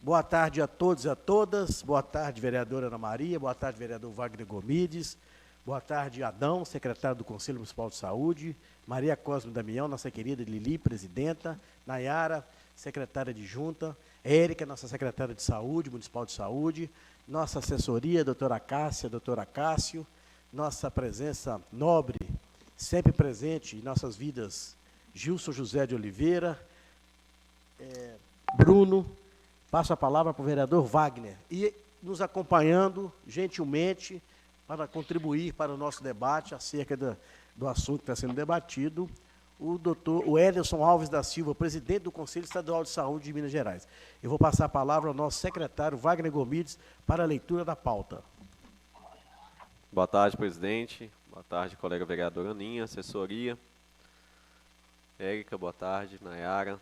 Boa tarde a todos e a todas. Boa tarde, vereadora Ana Maria. Boa tarde, vereador Wagner Gomides. Boa tarde, Adão, secretário do Conselho Municipal de Saúde. Maria Cosme Damião, nossa querida Lili, presidenta. Nayara, secretária de junta. Érica, nossa secretária de Saúde, Municipal de Saúde. Nossa assessoria, doutora Cássia, doutora Cássio. Nossa presença nobre, sempre presente em nossas vidas, Gilson José de Oliveira, Bruno. Passo a palavra para o vereador Wagner. E nos acompanhando, gentilmente, para contribuir para o nosso debate acerca do assunto que está sendo debatido, o Ederson Alves da Silva, presidente do Conselho Estadual de Saúde de Minas Gerais. Eu vou passar a palavra ao nosso secretário, Wagner Gomides, para a leitura da pauta. Boa tarde, presidente. Boa tarde, colega vereadora Aninha, assessoria. Érica, boa tarde. Nayara.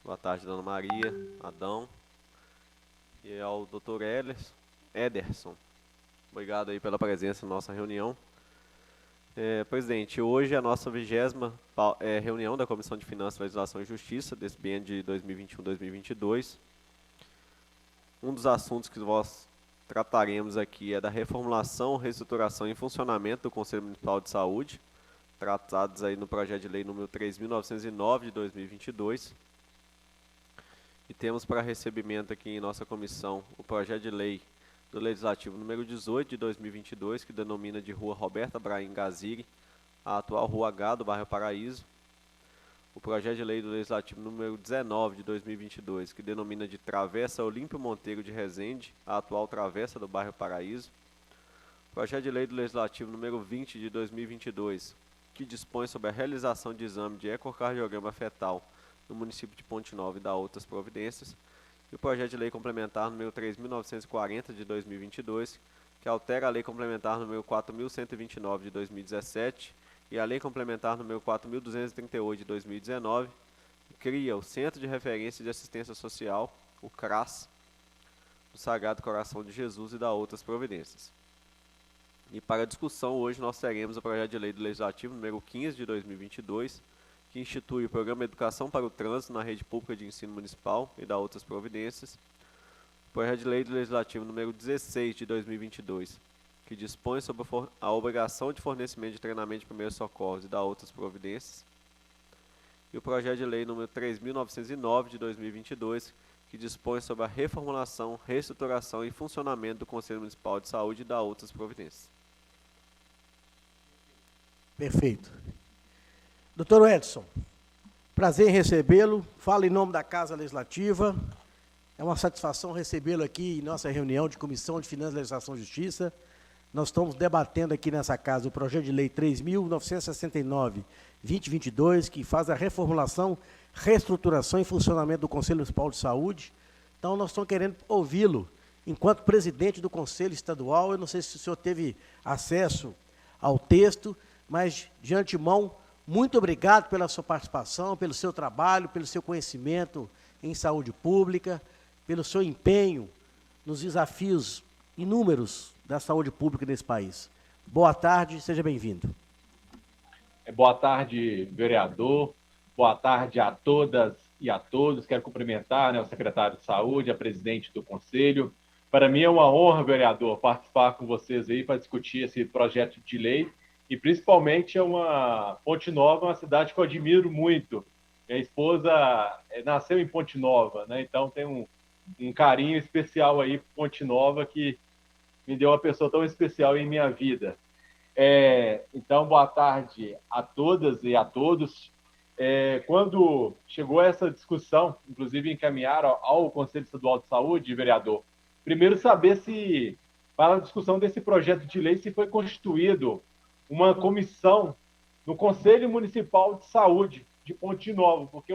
Boa tarde, dona Maria, Adão. E ao doutor Ederson. Obrigado aí pela presença na nossa reunião. Presidente, hoje é a nossa 20ª reunião da Comissão de Finanças, Legislação e Justiça, desse biênio de 2021-2022. Um dos assuntos que nós trataremos aqui é da reformulação, reestruturação e funcionamento do Conselho Municipal de Saúde, tratados aí no projeto de lei número 3.909 de 2022. E temos para recebimento aqui em nossa comissão o projeto de lei do Legislativo número 18 de 2022, que denomina de Rua Roberta Brahim Gaziri, a atual Rua H do bairro Paraíso. O projeto de lei do Legislativo número 19 de 2022, que denomina de Travessa Olímpio Monteiro de Resende, a atual Travessa do bairro Paraíso. O projeto de lei do Legislativo número 20 de 2022, que dispõe sobre a realização de exame de ecocardiograma fetal no município de Ponte Nova e da outras providências. E o projeto de lei complementar número 3.940 de 2022, que altera a lei complementar número 4.129 de 2017 e a lei complementar número 4.238 de 2019, que cria o Centro de Referência de Assistência Social, o CRAS, do Sagrado Coração de Jesus e da outras providências. E para discussão, hoje nós teremos o projeto de lei do Legislativo número 15 de 2022, que institui o Programa Educação para o Trânsito na Rede Pública de Ensino Municipal e da outras providências. O projeto de lei do Legislativo número 16 de 2022, que dispõe sobre a obrigação de fornecimento de treinamento de primeiros socorros e da outras providências. E o projeto de lei número 3.909 de 2022, que dispõe sobre a reformulação, reestruturação e funcionamento do Conselho Municipal de Saúde e da outras providências. Perfeito. Doutor Edson, prazer em recebê-lo. Fala em nome da Casa Legislativa. É uma satisfação recebê-lo aqui em nossa reunião de Comissão de Finanças, Legislação e Justiça. Nós estamos debatendo aqui nessa casa o projeto de lei 3.969/2022, que faz a reformulação, reestruturação e funcionamento do Conselho Municipal de Saúde. Então, nós estamos querendo ouvi-lo enquanto presidente do Conselho Estadual. Eu não sei se o senhor teve acesso ao texto, mas, de antemão, muito obrigado pela sua participação, pelo seu trabalho, pelo seu conhecimento em saúde pública, pelo seu empenho nos desafios inúmeros da saúde pública nesse país. Boa tarde, seja bem-vindo. Boa tarde, vereador. Boa tarde a todas e a todos. Quero cumprimentar, o secretário de Saúde, a presidente do Conselho. Para mim é uma honra, vereador, participar com vocês aí para discutir esse projeto de lei. E, principalmente, Ponte Nova é uma cidade que eu admiro muito. Minha esposa nasceu em Ponte Nova, né? Então tem um carinho especial aí por Ponte Nova, que me deu uma pessoa tão especial em minha vida. Então, boa tarde a todas e a todos. Quando chegou essa discussão, inclusive encaminharam ao Conselho Estadual de Saúde, vereador, primeiro saber se, para a discussão desse projeto de lei, se foi constituído uma comissão no Conselho Municipal de Saúde de Ponte Nova, porque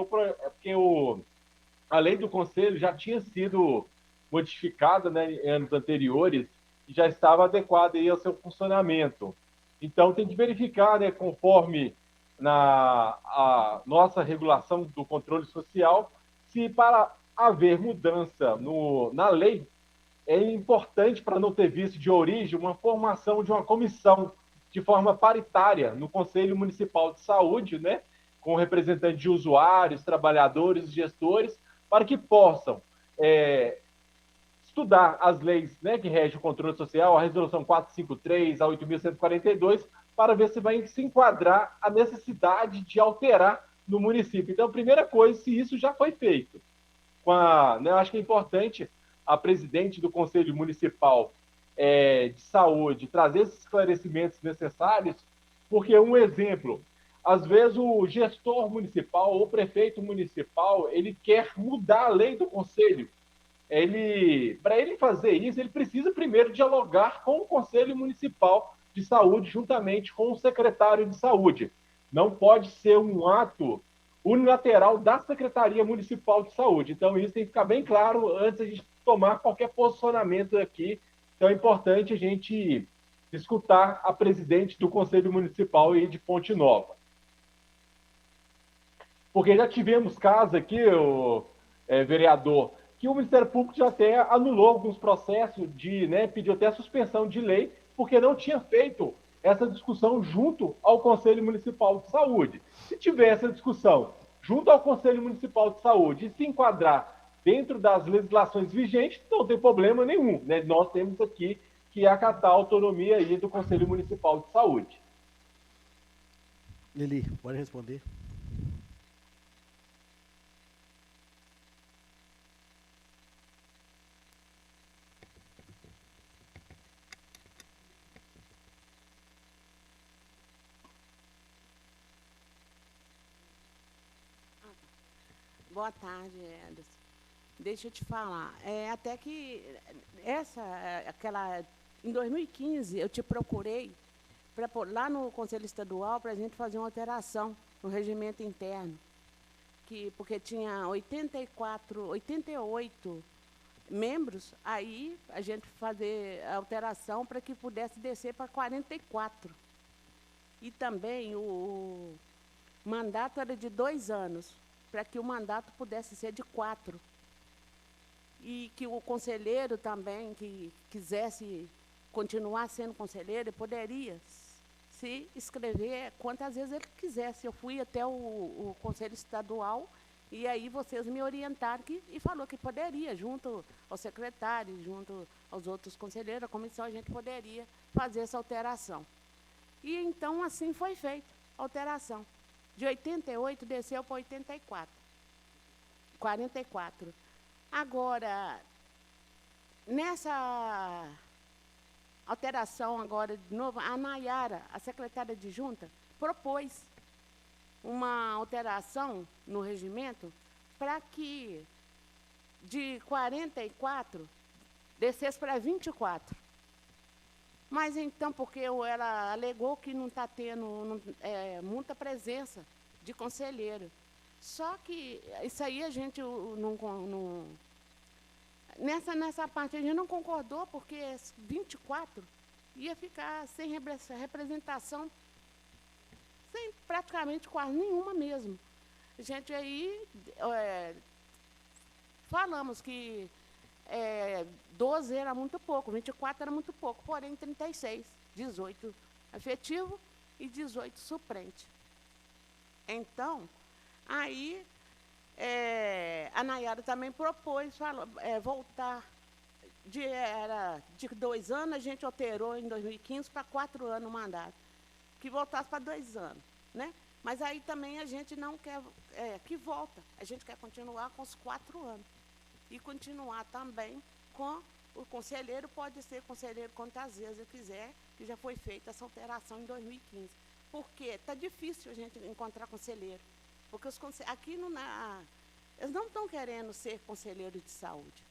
a lei do Conselho já tinha sido modificada, né, em anos anteriores e já estava adequada aí ao seu funcionamento. Então, tem que verificar, né, conforme a nossa regulação do controle social, se para haver mudança na lei, é importante, para não ter visto de origem, uma formação de uma comissão de forma paritária no Conselho Municipal de Saúde, né, com representantes de usuários, trabalhadores, gestores, para que possam estudar as leis, né, que regem o controle social, a Resolução 453, a 8.142, para ver se vai se enquadrar a necessidade de alterar no município. Então, a primeira coisa, se isso já foi feito. Eu acho que é importante a presidente do Conselho Municipal de Saúde trazer esses esclarecimentos necessários, porque um exemplo, às vezes o gestor municipal ou o prefeito municipal, ele quer mudar a lei do conselho. Para ele fazer isso, ele precisa primeiro dialogar com o Conselho Municipal de Saúde, juntamente com o secretário de Saúde. Não pode ser um ato unilateral da Secretaria Municipal de Saúde. Então, isso tem que ficar bem claro antes de a gente tomar qualquer posicionamento aqui. Então, é importante a gente escutar a presidente do Conselho Municipal aí de Ponte Nova. Porque já tivemos casos aqui, vereador, que o Ministério Público já até anulou alguns processos pediu até a suspensão de lei, porque não tinha feito essa discussão junto ao Conselho Municipal de Saúde. Se tiver essa discussão junto ao Conselho Municipal de Saúde e se enquadrar dentro das legislações vigentes, não tem problema nenhum, né? Nós temos aqui que acatar a autonomia aí do Conselho Municipal de Saúde. Lili, pode responder. Boa tarde, Ederson. Deixa eu te falar. Até que em 2015 eu te procurei lá no Conselho Estadual para a gente fazer uma alteração no regimento interno, porque tinha 88 membros, aí a gente fazer a alteração para que pudesse descer para 44. E também o mandato era de 2 anos, para que o mandato pudesse ser de 4. E que o conselheiro também, que quisesse continuar sendo conselheiro, poderia se inscrever quantas vezes ele quisesse. Eu fui até o Conselho Estadual e aí vocês me orientaram e falou que poderia, junto ao secretário, junto aos outros conselheiros, a comissão, a gente poderia fazer essa alteração. E então assim foi feita a alteração. De 88 desceu para 44. Agora, nessa alteração agora de novo, a Nayara, a secretária adjunta, propôs uma alteração no regimento para que de 44 descesse para 24. Mas então, porque ela alegou que não está tendo muita presença de conselheiro. Só que isso aí a gente nessa parte a gente não concordou, porque 24 ia ficar sem representação, sem praticamente quase nenhuma mesmo. A gente aí falamos que 12 era muito pouco, 24 era muito pouco, porém 36, 18 efetivo e 18 suplente. Então, aí a Nayara também propôs voltar, era de 2 anos, a gente alterou em 2015 para 4 anos o mandato, que voltasse para 2 anos, né? Mas aí também a gente não quer que volta, a gente quer continuar com os 4 anos. E continuar também com o conselheiro, pode ser conselheiro quantas vezes quiser, que já foi feita essa alteração em 2015. Porque está difícil a gente encontrar conselheiro. Porque aqui eles não estão querendo ser conselheiro de saúde.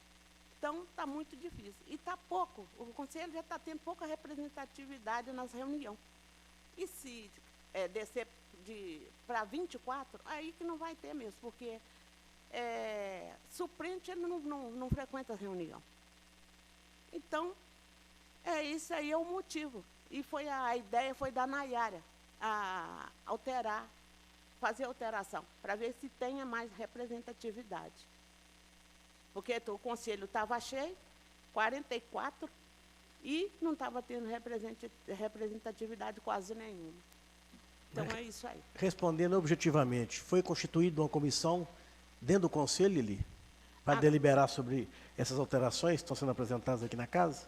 Então, está muito difícil. E está pouco, o conselho já está tendo pouca representatividade nas reuniões. E se descer para 24, aí que não vai ter mesmo, porque suplente ele não frequenta a reunião. Então, isso aí é o motivo. E a ideia foi da Nayara, a fazer alteração, para ver se tenha mais representatividade. Porque o conselho estava cheio, 44, e não estava tendo representatividade quase nenhuma. Então, é isso aí. Respondendo objetivamente, foi constituída uma comissão dentro do conselho, Lili, para deliberar sobre essas alterações que estão sendo apresentadas aqui na casa?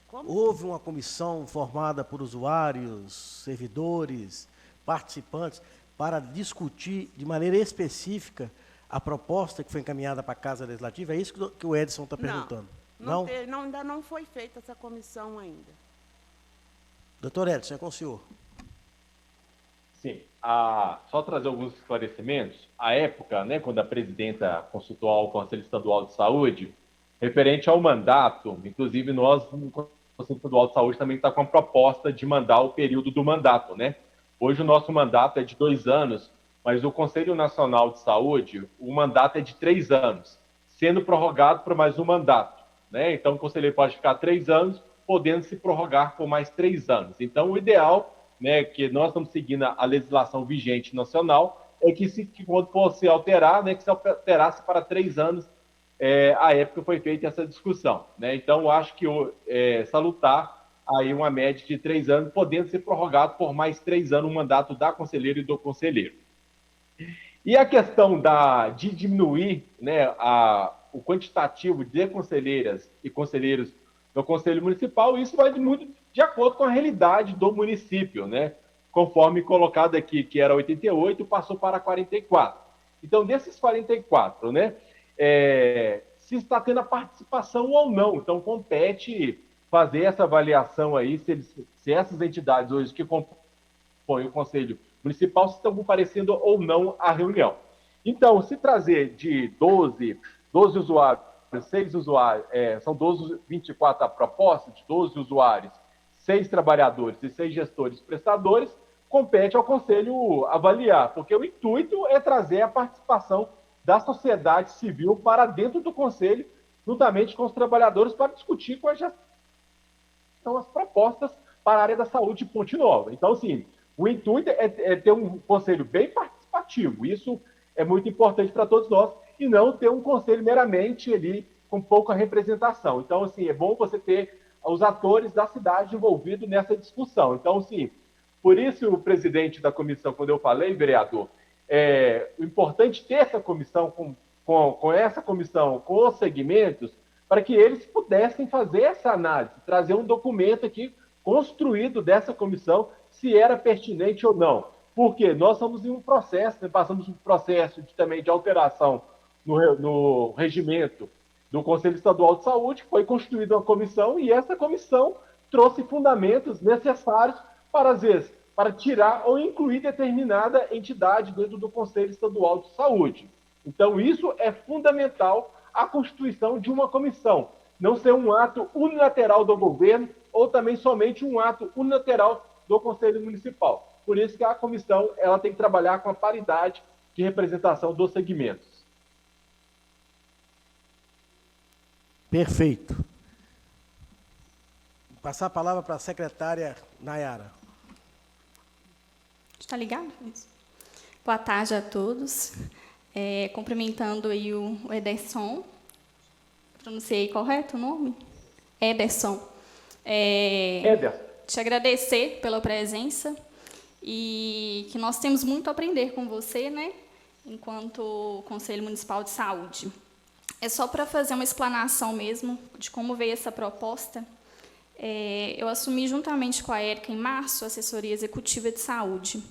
Como? Houve uma comissão formada por usuários, servidores, participantes, para discutir de maneira específica a proposta que foi encaminhada para a Casa Legislativa? É isso que o Edson está perguntando? Não, ainda não foi feita essa comissão ainda. Doutor Edson, é com o senhor. Sim. Só trazer alguns esclarecimentos. À época, né, quando a presidenta consultou ao Conselho Estadual de Saúde, referente ao mandato, inclusive nós, no Conselho Estadual de Saúde, também está com a proposta de mandar o período do mandato, né? Hoje o nosso mandato é de 2 anos, mas o Conselho Nacional de Saúde, o mandato é de 3 anos, sendo prorrogado por mais um mandato, né? Então o conselheiro pode ficar 3 anos, podendo se prorrogar por mais 3 anos. Então o ideal, né, que nós estamos seguindo a legislação vigente nacional, é que quando fosse alterar, né, que se alterasse para 3 anos, à época foi feita essa discussão, né? Então eu acho que salutar aí uma média de 3 anos, podendo ser prorrogado por mais 3 anos o mandato da conselheira e do conselheiro. E a questão de diminuir, né, o quantitativo de conselheiras e conselheiros do Conselho Municipal, isso vai muito de acordo com a realidade do município, né? Conforme colocado aqui, que era 88, passou para 44. Então, desses 44, né, se está tendo a participação ou não. Então, compete fazer essa avaliação aí, se essas entidades hoje que compõem o Conselho Municipal se estão comparecendo ou não à reunião. Então, se trazer de 12 usuários, 6 usuários, são 24 a proposta, de 12 usuários, 6 trabalhadores e 6 gestores prestadores, compete ao Conselho avaliar, porque o intuito é trazer a participação da sociedade civil para dentro do Conselho, juntamente com os trabalhadores, para discutir com a gestão as propostas para a área da saúde de Ponte Nova. Então, assim, o intuito é ter um conselho bem participativo. Isso é muito importante para todos nós, e não ter um conselho meramente ali com pouca representação. Então, assim, é bom você ter os atores da cidade envolvidos nessa discussão. Então, assim, por isso o presidente da comissão, quando eu falei, vereador, o importante ter essa comissão, com essa comissão, com os segmentos, para que eles pudessem fazer essa análise, trazer um documento aqui construído dessa comissão, se era pertinente ou não. Porque nós estamos em um processo, né, passamos um processo também de alteração no regimento do Conselho Estadual de Saúde, foi constituída uma comissão, e essa comissão trouxe fundamentos necessários para, às vezes, para tirar ou incluir determinada entidade dentro do Conselho Estadual de Saúde. Então, isso é fundamental, a constituição de uma comissão, não ser um ato unilateral do governo ou também somente um ato unilateral do Conselho Municipal. Por isso que a comissão ela tem que trabalhar com a paridade de representação dos segmentos. Perfeito. Vou passar a palavra para a secretária Nayara. Está ligado? Boa tarde a todos. Cumprimentando aí o Ederson. Pronunciei correto o nome? Ederson. Ederson. Te agradecer pela presença e que nós temos muito a aprender com você, né, enquanto Conselho Municipal de Saúde. É só para fazer uma explanação mesmo de como veio essa proposta. Eu assumi juntamente com a Érica, em março, a Assessoria Executiva de Saúde.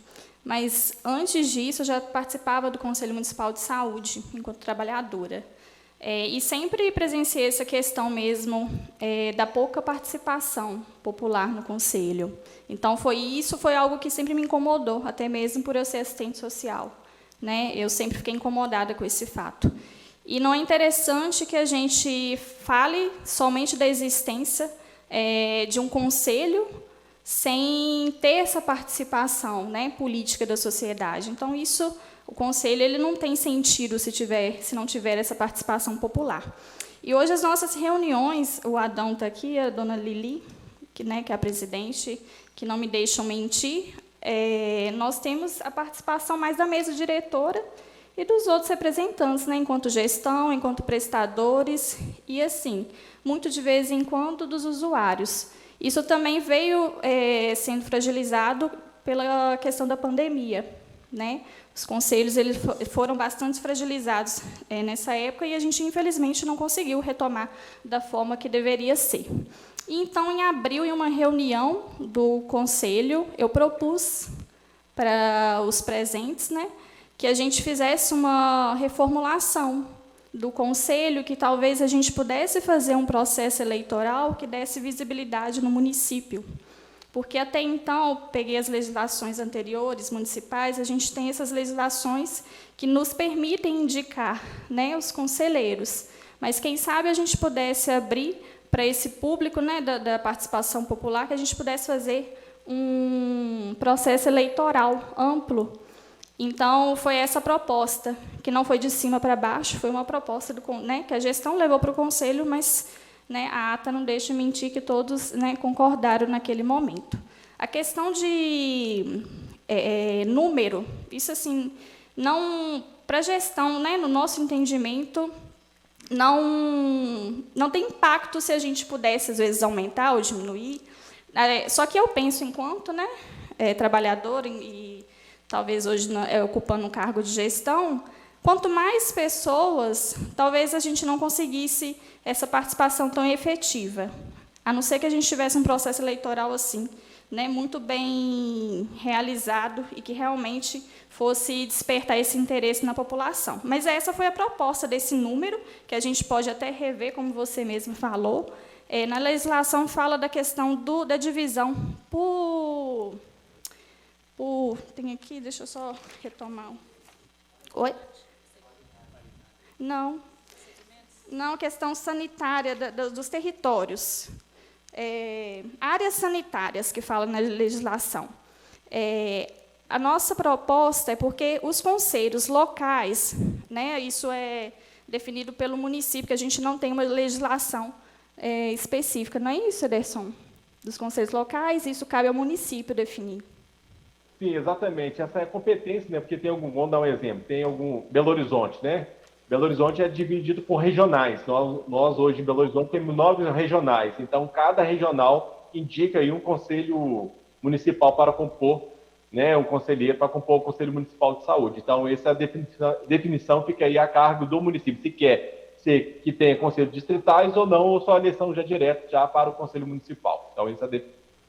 Mas, antes disso, eu já participava do Conselho Municipal de Saúde, enquanto trabalhadora. E sempre presenciei essa questão mesmo da pouca participação popular no Conselho. Então, isso foi algo que sempre me incomodou, até mesmo por eu ser assistente social, né? Eu sempre fiquei incomodada com esse fato. E não é interessante que a gente fale somente da existência de um conselho sem ter essa participação, né, política da sociedade. Então, o conselho ele não tem sentido se não tiver essa participação popular. E hoje as nossas reuniões, o Adão está aqui, a dona Lili, que é a presidente, que não me deixam mentir, nós temos a participação mais da mesa diretora e dos outros representantes, né, enquanto gestão, enquanto prestadores, e assim, muito de vez em quando dos usuários. Isso também veio sendo fragilizado pela questão da pandemia, né? Os conselhos foram bastante fragilizados nessa época e a gente, infelizmente, não conseguiu retomar da forma que deveria ser. E, então, em abril, em uma reunião do conselho, eu propus para os presentes, né, que a gente fizesse uma reformulação do conselho, que talvez a gente pudesse fazer um processo eleitoral que desse visibilidade no município. Porque, até então, eu peguei as legislações anteriores, municipais, a gente tem essas legislações que nos permitem indicar, né, os conselheiros. Mas, quem sabe, a gente pudesse abrir para esse público, né, da participação popular, que a gente pudesse fazer um processo eleitoral amplo. Então, foi essa proposta, que não foi de cima para baixo, foi uma proposta né, que a gestão levou para o conselho, mas, né, a ata não deixa mentir que todos, né, concordaram naquele momento. A questão de número, isso assim, não, para a gestão, né, no nosso entendimento, não tem impacto se a gente pudesse, às vezes, aumentar ou diminuir. Só que eu penso, enquanto, né, trabalhador e talvez hoje ocupando um cargo de gestão, quanto mais pessoas, talvez a gente não conseguisse essa participação tão efetiva, a não ser que a gente tivesse um processo eleitoral assim, né, muito bem realizado e que realmente fosse despertar esse interesse na população. Mas essa foi a proposta desse número, que a gente pode até rever, como você mesmo falou. Na legislação fala da questão da divisão tem aqui, deixa eu só retomar. Oi? Não, questão sanitária dos territórios. Áreas sanitárias que fala na legislação. A nossa proposta é porque os conselhos locais, né, isso é definido pelo município, que a gente não tem uma legislação específica, não é isso, Ederson? Dos conselhos locais, isso cabe ao município definir. Sim, exatamente. Essa é a competência, né? Porque vamos dar um exemplo, tem Belo Horizonte, né? Belo Horizonte é dividido por regionais. Nós hoje, em Belo Horizonte, temos 9 regionais. Então, cada regional indica aí um conselho municipal para compor, né? Um conselheiro para compor o Conselho Municipal de Saúde. Então, essa definição fica aí a cargo do município, se quer ser que tenha conselhos distritais ou não, ou só a eleição já direta já para o Conselho Municipal. Então, essa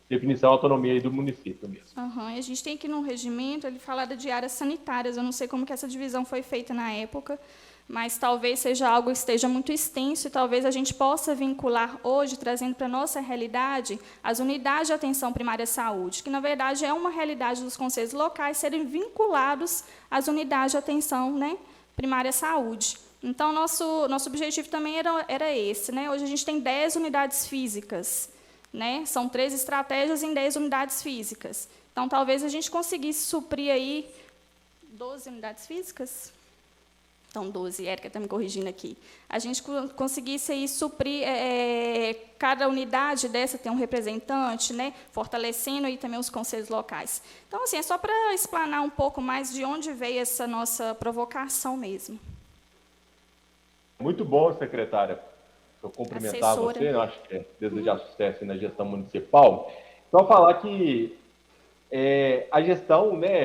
definição, autonomia aí do município mesmo. Uhum. E a gente tem aqui no regimento, ele fala de áreas sanitárias. Eu não sei como que essa divisão foi feita na época, mas talvez seja algo que esteja muito extenso e talvez a gente possa vincular hoje, trazendo para a nossa realidade, as unidades de atenção primária à saúde, que, na verdade, é uma realidade dos conselhos locais serem vinculados às unidades de atenção, né, primária à saúde. Então, nosso objetivo também era esse, né? Hoje a gente tem 10 unidades físicas, né? São 3 estratégias em 10 unidades físicas. Então, talvez a gente conseguisse suprir aí 12 unidades físicas. Então, 12, Érica está me corrigindo aqui. A gente conseguisse aí suprir, cada unidade dessa tem um representante, né? Fortalecendo aí também os conselhos locais. Então, assim, é só para explanar um pouco mais de onde veio essa nossa provocação mesmo. Muito bom, secretária. Eu cumprimentar você, eu acho que desejar sucesso na gestão municipal. Só falar que a gestão, né,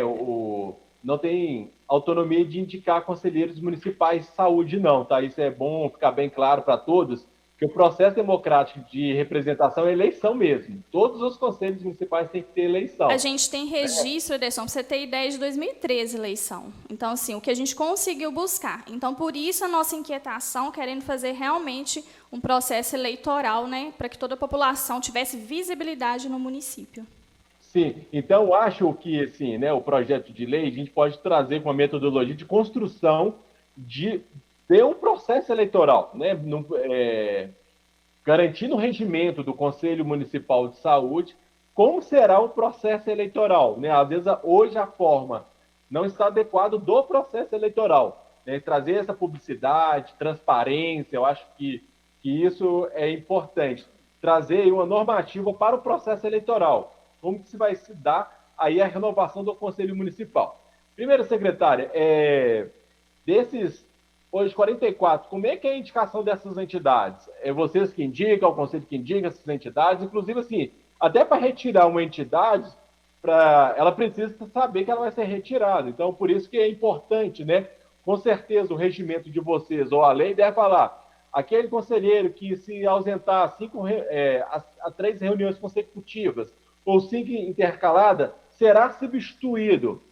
não tem autonomia de indicar conselheiros municipais de saúde, não, tá? Isso é bom ficar bem claro para todos, que o processo democrático de representação é eleição mesmo. Todos os conselhos municipais têm que ter eleição. A gente tem registro, Ederson, para você ter ideia, de 2013 eleição. Então, assim, o que a gente conseguiu buscar. Então, por isso a nossa inquietação, querendo fazer realmente um processo eleitoral, né, para que toda a população tivesse visibilidade no município. Sim, então acho que assim, né, o projeto de lei a gente pode trazer com uma metodologia de construção de ter um processo eleitoral, né, garantindo o regimento do Conselho Municipal de Saúde, como será o processo eleitoral, né? Às vezes hoje a forma não está adequada do processo eleitoral, né? Trazer essa publicidade, transparência, eu acho que isso é importante, trazer uma normativa para o processo eleitoral. Como que se vai se dar aí a renovação do Conselho Municipal? Primeiro, secretária, desses, hoje, 44, como é que é a indicação dessas entidades? É vocês que indicam, o Conselho que indica essas entidades? Inclusive, assim, até para retirar uma entidade, ela precisa saber que ela vai ser retirada. Então, por isso que é importante, né? Com certeza, o regimento de vocês, ou a lei, deve falar, aquele conselheiro que se ausentar a 3 reuniões consecutivas ou 5 intercaladas, será substituído.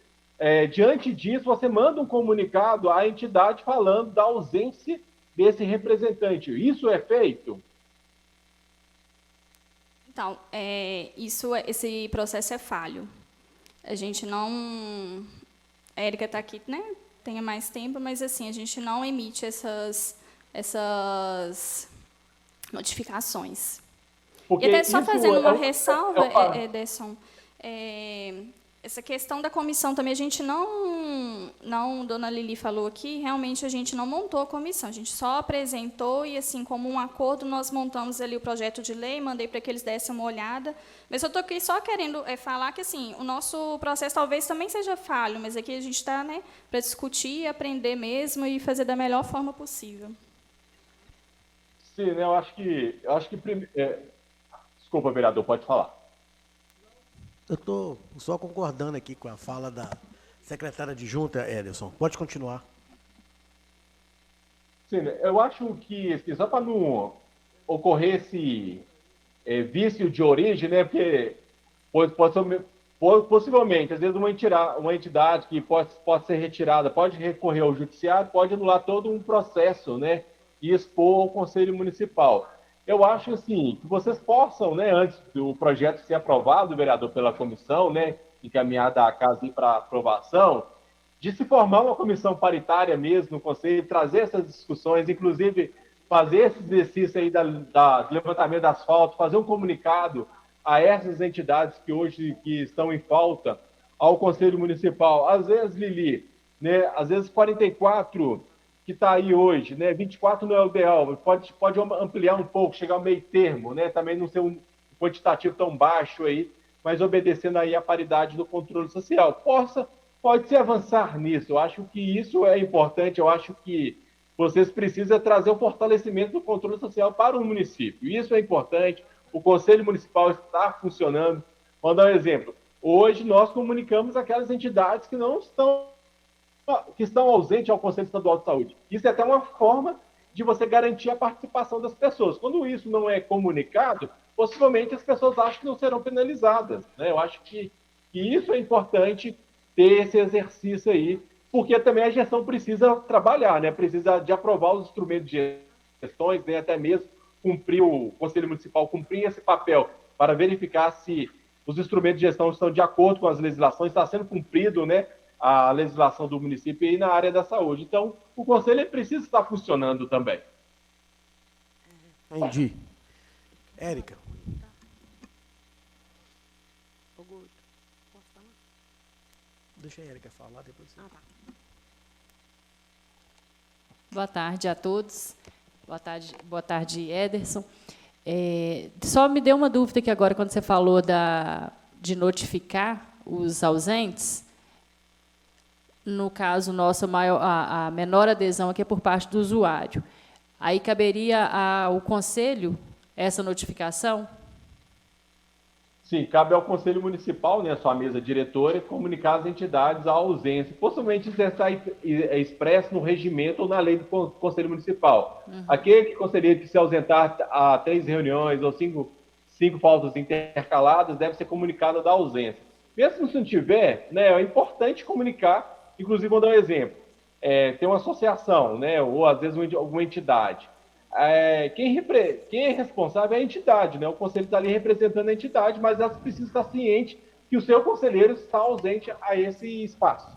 Diante disso, você manda um comunicado à entidade falando da ausência desse representante. Isso é feito? Então, esse processo é falho. A gente não... A Érica está aqui, né? Tem mais tempo, mas assim, a gente não emite essas notificações. Porque e até só fazendo uma ressalva, Ederson, essa questão da comissão também, a gente não, dona Lili falou aqui, realmente a gente não montou a comissão, a gente só apresentou e, assim, como um acordo, nós montamos ali o projeto de lei, mandei para que eles dessem uma olhada, mas eu estou aqui só querendo falar que, assim, o nosso processo talvez também seja falho, mas aqui a gente está, né, para discutir, aprender mesmo e fazer da melhor forma possível. Sim, né, eu acho que desculpa, vereador, pode falar. Eu estou só concordando aqui com a fala da secretária adjunta, Ederson. Pode continuar. Sim, eu acho que, assim, só para não ocorrer esse vício de origem, né, porque possivelmente, às vezes, uma entidade que pode ser retirada, pode recorrer ao judiciário, pode anular todo um processo, né, e expor ao Conselho Municipal. Eu acho, assim, que vocês possam, né, antes do projeto ser aprovado, vereador, pela comissão, né, encaminhada à casa para aprovação, de se formar uma comissão paritária mesmo no Conselho, trazer essas discussões, inclusive fazer esse exercício aí do levantamento das faltas, fazer um comunicado a essas entidades que hoje estão em falta ao Conselho Municipal. Às vezes, Lili, né, às vezes 44... que está aí hoje, né? 24 não é o ideal, pode ampliar um pouco, chegar ao meio termo, né? Também não ser um quantitativo tão baixo aí, mas obedecendo aí a paridade do controle social. Pode-se avançar nisso, eu acho que isso é importante, eu acho que vocês precisam trazer o fortalecimento do controle social para o município, isso é importante, o Conselho Municipal está funcionando. Vou dar um exemplo, hoje nós comunicamos aquelas entidades que estão ausentes ao Conselho Estadual de Saúde. Isso é até uma forma de você garantir a participação das pessoas. Quando isso não é comunicado, possivelmente as pessoas acham que não serão penalizadas, né? Eu acho que isso é importante ter esse exercício aí, porque também a gestão precisa trabalhar, né? Precisa de aprovar os instrumentos de gestões, né? Até mesmo o Conselho Municipal cumprir esse papel para verificar se os instrumentos de gestão estão de acordo com as legislações, está sendo cumprido, né, a legislação do município aí na área da saúde. Então, o Conselho precisa estar funcionando também. Entendi. Érica. Deixa a Érica falar depois. Boa tarde a todos. Boa tarde, Ederson. Só me deu uma dúvida aqui agora, quando você falou de notificar os ausentes. No caso nosso, a menor adesão aqui é por parte do usuário. Aí caberia ao Conselho essa notificação? Sim, cabe ao Conselho Municipal, né, a sua mesa diretora, comunicar às entidades a ausência. Possivelmente isso está expresso no regimento ou na lei do Conselho Municipal. Uhum. Aquele conselheiro que se ausentar a 3 reuniões ou 5 faltas intercaladas deve ser comunicado da ausência. Mesmo se não tiver, né, é importante comunicar. Inclusive, vou dar um exemplo. Tem uma associação, né, ou às vezes alguma entidade. Quem é responsável é a entidade, né? O conselho está ali representando a entidade, mas elas precisam estar cientes que o seu conselheiro está ausente a esse espaço.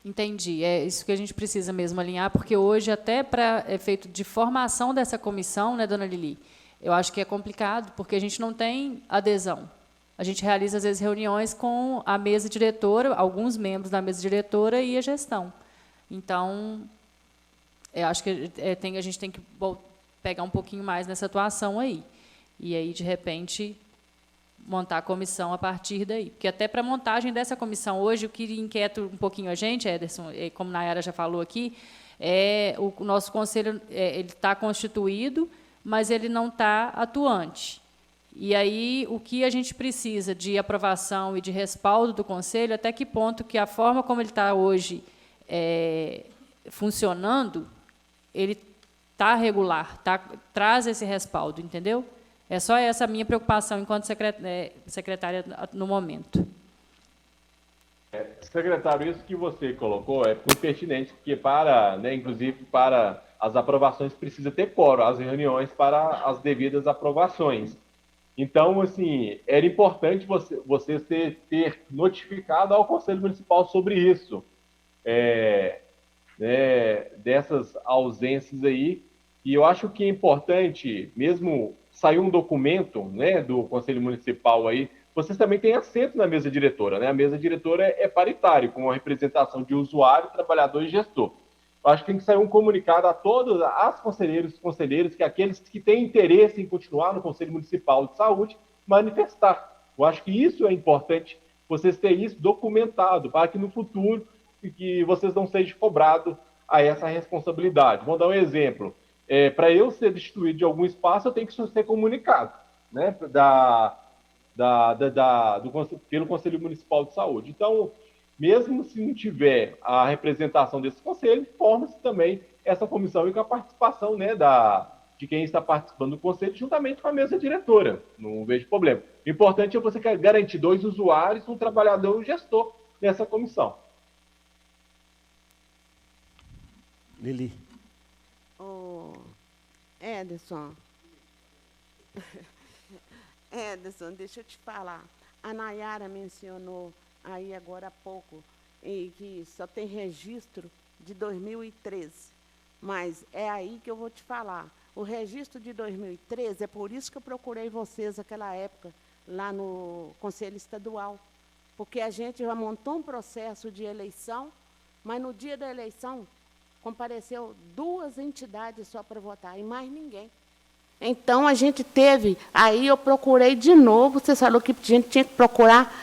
Entendi. É isso que a gente precisa mesmo alinhar, porque hoje, até para efeito de formação dessa comissão, né, dona Lili, eu acho que é complicado, porque a gente não tem adesão. A gente realiza, às vezes, reuniões com a mesa diretora, alguns membros da mesa diretora e a gestão. Então, eu acho que a gente tem que pegar um pouquinho mais nessa atuação aí. E aí, de repente, montar a comissão a partir daí. Porque até para a montagem dessa comissão hoje, o que inquieta um pouquinho a gente, Ederson, como a Nayara já falou aqui, o nosso conselho ele está constituído, mas ele não está atuante. E aí, o que a gente precisa de aprovação e de respaldo do Conselho, até que ponto que a forma como ele está hoje funcionando, ele está regular, traz esse respaldo, entendeu? É só essa a minha preocupação enquanto secretária no momento. Secretário, isso que você colocou é muito pertinente, porque inclusive para as aprovações precisa ter quórum, as reuniões para as devidas aprovações. Então, assim, era importante vocês ter notificado ao Conselho Municipal sobre isso, dessas ausências aí, e eu acho que é importante, mesmo sair um documento, né, do Conselho Municipal aí, vocês também têm assento na mesa diretora, né? A mesa diretora é paritária, com a representação de usuário, trabalhador e gestor. Eu acho que tem que sair um comunicado a todas as conselheiros e conselheiras, que aqueles que têm interesse em continuar no Conselho Municipal de Saúde, manifestar. Eu acho que isso é importante, vocês terem isso documentado, para que no futuro que vocês não sejam cobrados a essa responsabilidade. Vou dar um exemplo. Para eu ser destituído de algum espaço, eu tenho que ser comunicado, né, pelo Conselho Municipal de Saúde. Então, mesmo se não tiver a representação desse conselho, forma-se também essa comissão e com a participação, né, de quem está participando do conselho, juntamente com a mesa diretora. Não vejo problema. O importante é você garantir 2 usuários, um trabalhador e um gestor nessa comissão. Lili. Ederson. Ederson, deixa eu te falar. A Nayara mencionou aí agora há pouco que só tem registro de 2013. Mas é aí que eu vou te falar. O registro de 2013, é por isso que eu procurei vocês naquela época, lá no Conselho Estadual. Porque a gente já montou um processo de eleição, mas no dia da eleição compareceu 2 entidades só para votar, e mais ninguém. Então, a gente teve, aí eu procurei de novo, você falou que a gente tinha que procurar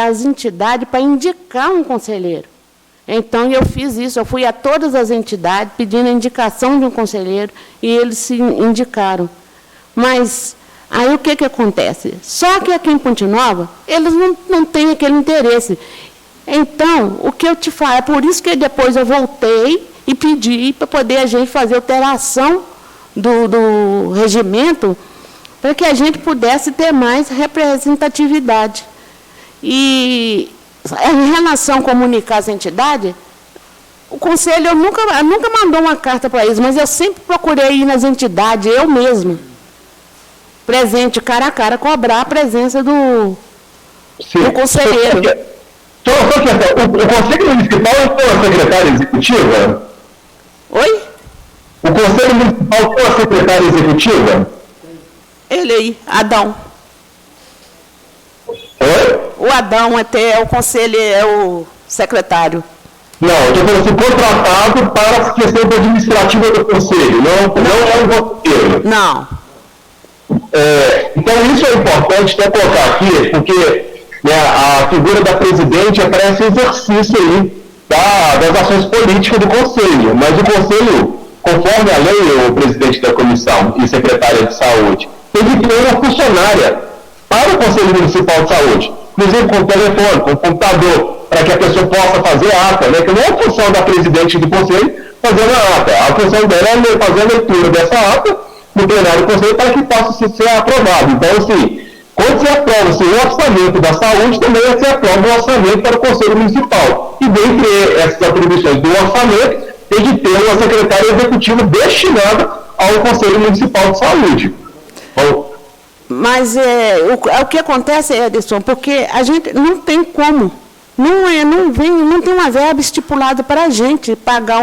as entidades para indicar um conselheiro. Então, eu fiz isso, eu fui a todas as entidades pedindo a indicação de um conselheiro, e eles se indicaram. Mas, aí o que acontece? Só que aqui em Ponte Nova, eles não têm aquele interesse. Então, o que eu te falo, é por isso que depois eu voltei e pedi para poder a gente fazer alteração do regimento, para que a gente pudesse ter mais representatividade. E em relação a comunicar as entidades, o Conselho nunca mandou uma carta para eles, mas eu sempre procurei ir nas entidades, eu mesmo, presente, cara a cara, cobrar a presença do conselheiro. O Conselho Municipal tem uma secretária executiva? Oi? O Conselho Municipal tem uma secretária executiva? Ele aí, Adão. Oi? O Adão é o conselho, é o secretário. Não, eu estou falando assim, contratado para a questão administrativa do Conselho, não é o conselheiro. Não. Então, isso é importante até colocar aqui, porque a figura da presidente é para esse exercício aí das ações políticas do Conselho, mas o Conselho, conforme a lei, o presidente da comissão e secretária de saúde, tem que ter uma funcionária para o Conselho Municipal de Saúde, inclusive com o telefone, com o computador, para que a pessoa possa fazer a ata, né? Que não é a função da presidente do Conselho fazer a ata, a função dela é fazer a leitura dessa ata no plenário do Conselho para que possa ser aprovado. Então, assim, quando se aprova o orçamento da saúde, também se aprova o orçamento para o Conselho Municipal. E dentre essas atribuições do orçamento, tem que ter uma secretária executiva destinada ao Conselho Municipal de Saúde. Mas o que acontece, Ederson, porque a gente não tem como, não tem uma verba estipulada para a gente pagar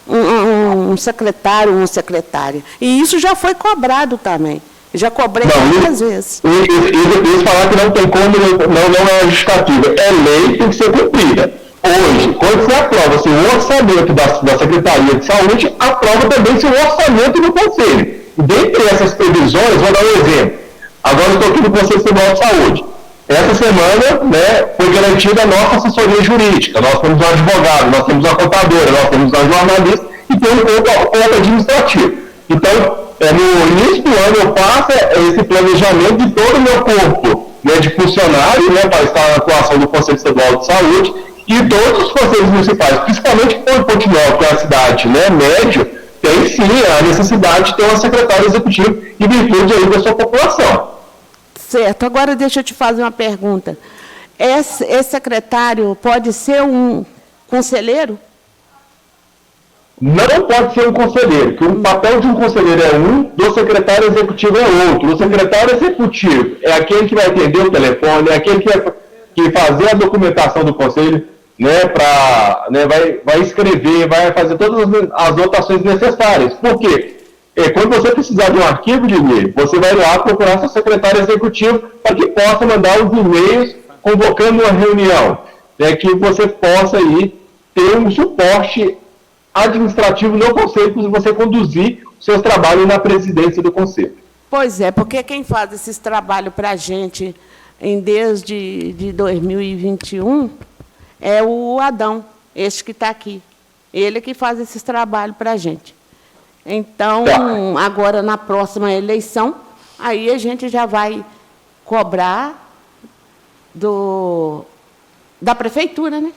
um secretário, uma secretária. E isso já foi cobrado também. Já cobrei muitas vezes. Isso falar que não tem como, não é justificativa. É lei, tem que ser cumprida. Hoje, quando se aprova o orçamento da Secretaria de Saúde, aprova também o orçamento do Conselho. Dentre essas previsões, vou dar um exemplo. Agora eu estou aqui no Conselho Estadual de Saúde. Essa semana, né, foi garantida a nossa assessoria jurídica. Nós temos um advogado, nós temos uma contadora, nós temos um jornalista e temos um ponto administrativo. Então, início do ano eu faço esse planejamento de todo o meu corpo, né, de funcionário, né, para estar na atuação do Conselho Estadual de Saúde e todos os conselhos municipais, principalmente Ponte Nova, que é a cidade, né, médio, tem sim a necessidade de ter uma secretária executiva em virtude aí da sua população. Certo. Agora, deixa eu te fazer uma pergunta. Esse secretário pode ser um conselheiro? Não pode ser um conselheiro, que o papel de um conselheiro é um, do secretário executivo é outro. O secretário executivo é aquele que vai atender o telefone, é aquele que vai fazer a documentação do conselho, né, vai escrever, vai fazer todas as anotações necessárias. Por quê? Quando você precisar de um arquivo de e-mail, você vai lá procurar seu secretário executivo para que possa mandar os e-mails convocando uma reunião, né, que você possa aí ter um suporte administrativo no conselho para você conduzir os seus trabalhos na presidência do conselho. Pois é, porque quem faz esses trabalhos para a gente desde 2021 é o Adão, este que está aqui. Ele que faz esses trabalhos para a gente. Então, agora, na próxima eleição, aí a gente já vai cobrar da prefeitura, né?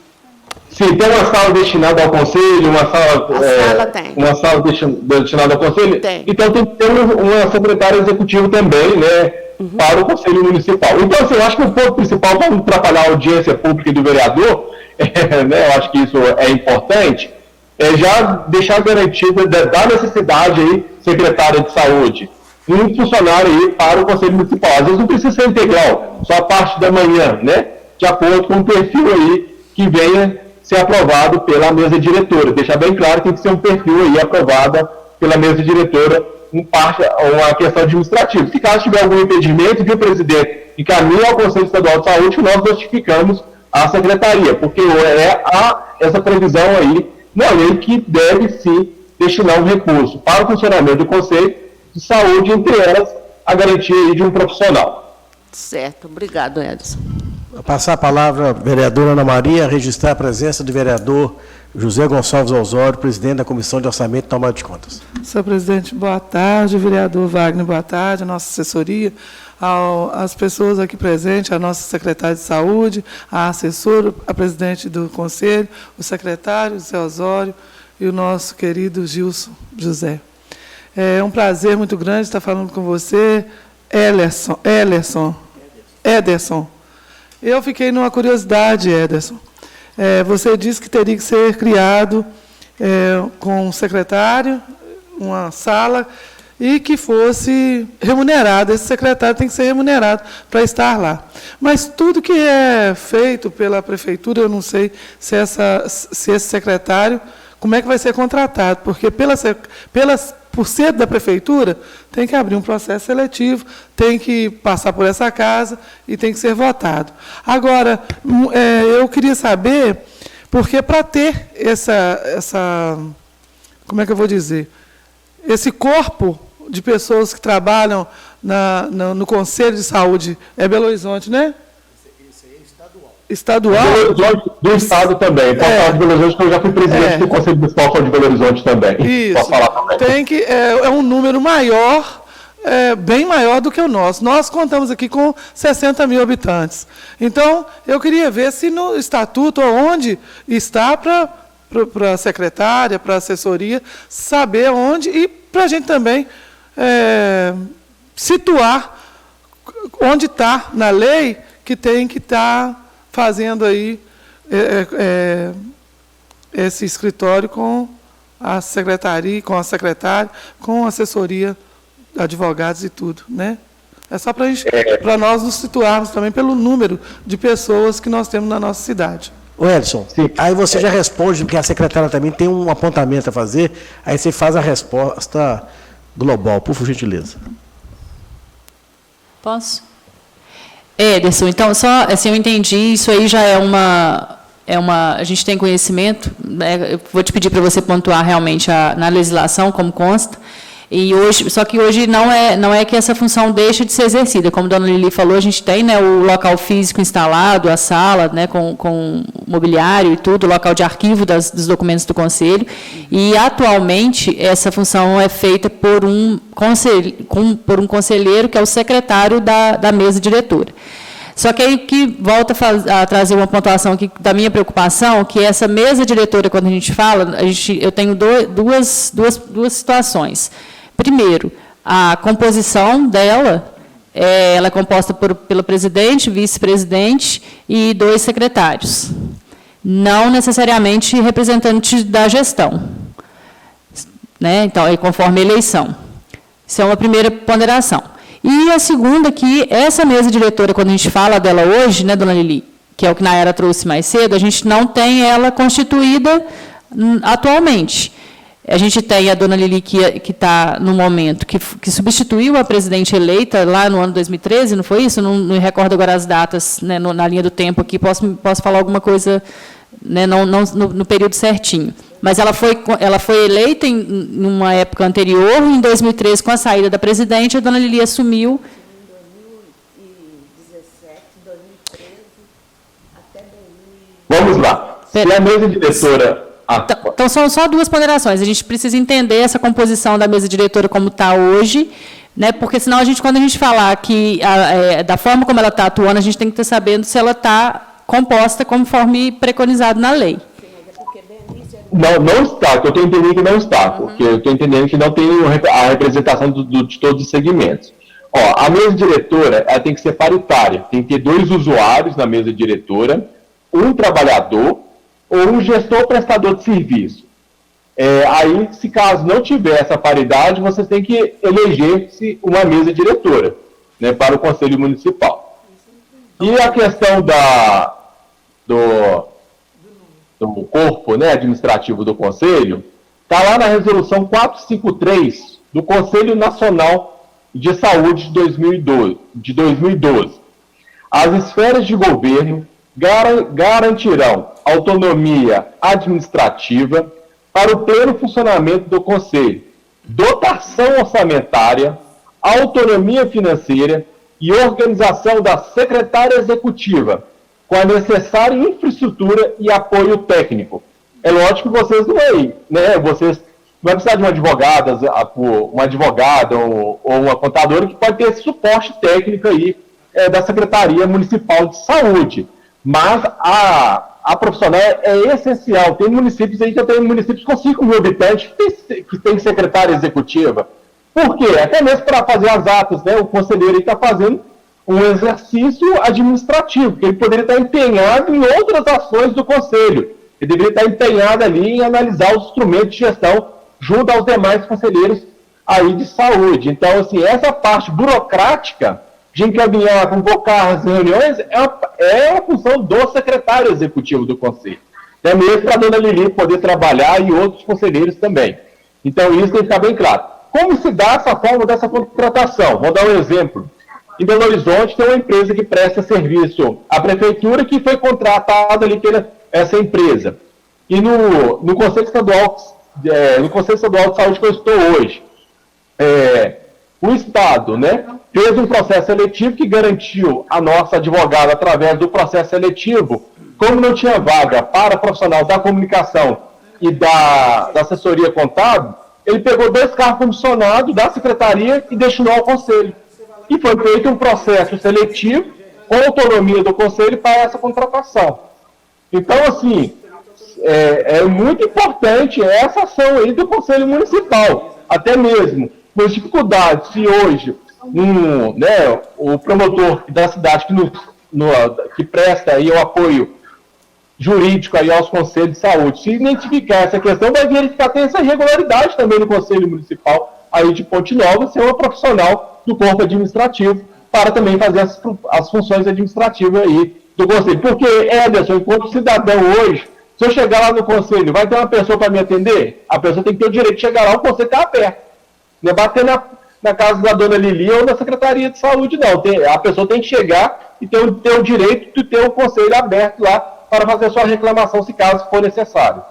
Sim, tem uma sala destinada ao conselho, uma sala destinada ao conselho. Tem. Então tem que ter uma secretária executiva também, né, para o conselho municipal. Então, assim, eu acho que o ponto principal, para não atrapalhar a audiência pública do vereador, né, eu acho que isso é importante, é já deixar garantida da necessidade aí, secretária de saúde, um funcionário aí para o conselho municipal. Às vezes não precisa ser integral, só a parte da manhã, né, de acordo com o perfil aí que venha ser aprovado pela mesa diretora. Deixar bem claro que tem que ser um perfil aí aprovado pela mesa diretora, uma questão administrativa. Se caso tiver algum impedimento, viu, presidente, encaminha ao Conselho Estadual de Saúde que nós notificamos a secretaria, porque essa previsão aí na lei que deve sim destinar um recurso para o funcionamento do Conselho de Saúde, entre elas a garantia aí de um profissional. Certo. Obrigado, Edson. Vou passar a palavra à vereadora Ana Maria, registrar a presença do vereador José Gonçalves Osório, presidente da Comissão de Orçamento e Tomada de Contas. Senhor presidente, boa tarde. Vereador Wagner, boa tarde. A nossa assessoria, as pessoas aqui presentes, a nossa secretária de saúde, a assessora, a presidente do conselho, o secretário, José Osório, e o nosso querido Gilson José. É um prazer muito grande estar falando com você, Ederson. Eu fiquei numa curiosidade, Ederson. Você disse que teria que ser criado com um secretário, uma sala, e que fosse remunerado. Esse secretário tem que ser remunerado para estar lá. Mas tudo que é feito pela prefeitura, eu não sei se esse secretário, como é que vai ser contratado, porque por ser da prefeitura, tem que abrir um processo seletivo, tem que passar por essa casa e tem que ser votado. Agora, eu queria saber, porque para ter como é que eu vou dizer, esse corpo de pessoas que trabalham no Conselho de Saúde, é Belo Horizonte, né? Estadual? Belo Horizonte do Estado também. Posso falar de Belo Horizonte, porque eu já fui presidente do Conselho Municipal de Belo Horizonte também. Isso. Posso falar também. É um número maior, bem maior do que o nosso. Nós contamos aqui com 60 mil habitantes. Então, eu queria ver se no estatuto, onde está para a secretária, para a assessoria, saber onde, e para a gente também situar onde está na lei que tem que estar fazendo aí esse escritório com a secretaria, com a secretária, com a assessoria, advogados e tudo, né? É só para nós nos situarmos também pelo número de pessoas que nós temos na nossa cidade. Ô Edson, aí você já responde, porque a secretária também tem um apontamento a fazer, aí você faz a resposta global, por gentileza. Posso? Ederson, então, só assim, eu entendi, isso aí já a gente tem conhecimento, eu vou te pedir para você pontuar realmente na legislação, como consta, E hoje, só que hoje não é que essa função deixa de ser exercida. Como a dona Lili falou, a gente tem, né, o local físico instalado, a sala, né, com mobiliário e tudo, o local de arquivo dos documentos do Conselho. E, atualmente, essa função é feita por um conselheiro, que é o secretário da mesa diretora. Só que aí que volta a trazer uma pontuação aqui da minha preocupação, que essa mesa diretora, quando a gente fala, eu tenho duas situações. Primeiro, a composição dela, ela é composta pelo presidente, vice-presidente e 2 secretários, não necessariamente representantes da gestão, né? Então, é conforme a eleição. Isso é uma primeira ponderação. E a segunda, que essa mesa diretora, quando a gente fala dela hoje, né, dona Lili, que é o que a Nayara trouxe mais cedo, a gente não tem ela constituída atualmente. A gente tem a dona Lili, que está no momento, que substituiu a presidente eleita lá no ano 2013, não foi isso? Não me recordo agora as datas, né, na linha do tempo aqui, posso falar alguma coisa, né, não no período certinho. Mas ela foi eleita em uma época anterior, em 2013, com a saída da presidente, a dona Lili assumiu. Em 2017, 2013, até 2000. Vamos lá. Se a mesa diretora... Então, são só 2 ponderações. A gente precisa entender essa composição da mesa diretora como está hoje, né? Porque, senão, quando a gente falar que, da forma como ela está atuando, a gente tem que estar sabendo se ela está composta conforme preconizado na lei. Não está, que eu estou entendendo que não está, porque eu estou entendendo que não tem a representação de todos os segmentos. A mesa diretora, ela tem que ser paritária, tem que ter 2 usuários na mesa diretora, um trabalhador ou um gestor prestador de serviço. Aí, se caso não tiver essa paridade, vocês têm que eleger-se uma mesa diretora, né, para o Conselho Municipal. E a questão do corpo, né, administrativo do Conselho, está lá na Resolução 453 do Conselho Nacional de Saúde de 2012. As esferas de governo garantirão autonomia administrativa para o pleno funcionamento do Conselho, dotação orçamentária, autonomia financeira e organização da secretária executiva, com a necessária infraestrutura e apoio técnico. É lógico que vocês não vão, né? Vocês não vai precisar de uma advogada ou uma contadora que pode ter esse suporte técnico aí da Secretaria Municipal de Saúde. Mas a profissional é essencial. Tem municípios aí que eu tenho municípios com 5 mil habitantes que tem secretária executiva. Por quê? Até mesmo para fazer as atas, né? O conselheiro está fazendo um exercício administrativo, que ele poderia estar empenhado em outras ações do Conselho. Ele deveria estar empenhado ali em analisar os instrumentos de gestão junto aos demais conselheiros aí de saúde. Então, assim, essa parte burocrática de encaminhar, convocar as reuniões é a função do secretário executivo do Conselho. É mesmo para a dona Lili poder trabalhar e outros conselheiros também. Então, isso tem que ficar bem claro. Como se dá essa forma dessa contratação? Vou dar um exemplo. Em Belo Horizonte tem uma empresa que presta serviço à prefeitura que foi contratada ali pela essa empresa. E no Conselho Estadual, de Saúde que eu estou hoje, o Estado, né, fez um processo seletivo que garantiu a nossa advogada, através do processo seletivo, como não tinha vaga para profissional da comunicação e da assessoria contábil, ele pegou 2 cargos comissionados da secretaria e destinou ao Conselho. E foi feito um processo seletivo com autonomia do Conselho para essa contratação. Então, assim, é muito importante essa ação aí do Conselho Municipal. Até mesmo com as dificuldades, se hoje o promotor da cidade que presta aí o apoio jurídico aí aos conselhos de saúde, se identificar essa questão, vai verificar que tem essa irregularidade também no Conselho Municipal aí de Ponte Nova, ser uma profissional do corpo administrativo para também fazer as funções administrativas aí do Conselho. Porque, Ederson, enquanto cidadão hoje, se eu chegar lá no Conselho, vai ter uma pessoa para me atender? A pessoa tem que ter o direito de chegar lá, o Conselho está aberto. Não é bater na casa da dona Lili ou na Secretaria de Saúde, não. A pessoa tem que chegar e ter o direito de ter o Conselho aberto lá para fazer a sua reclamação, se caso for necessário.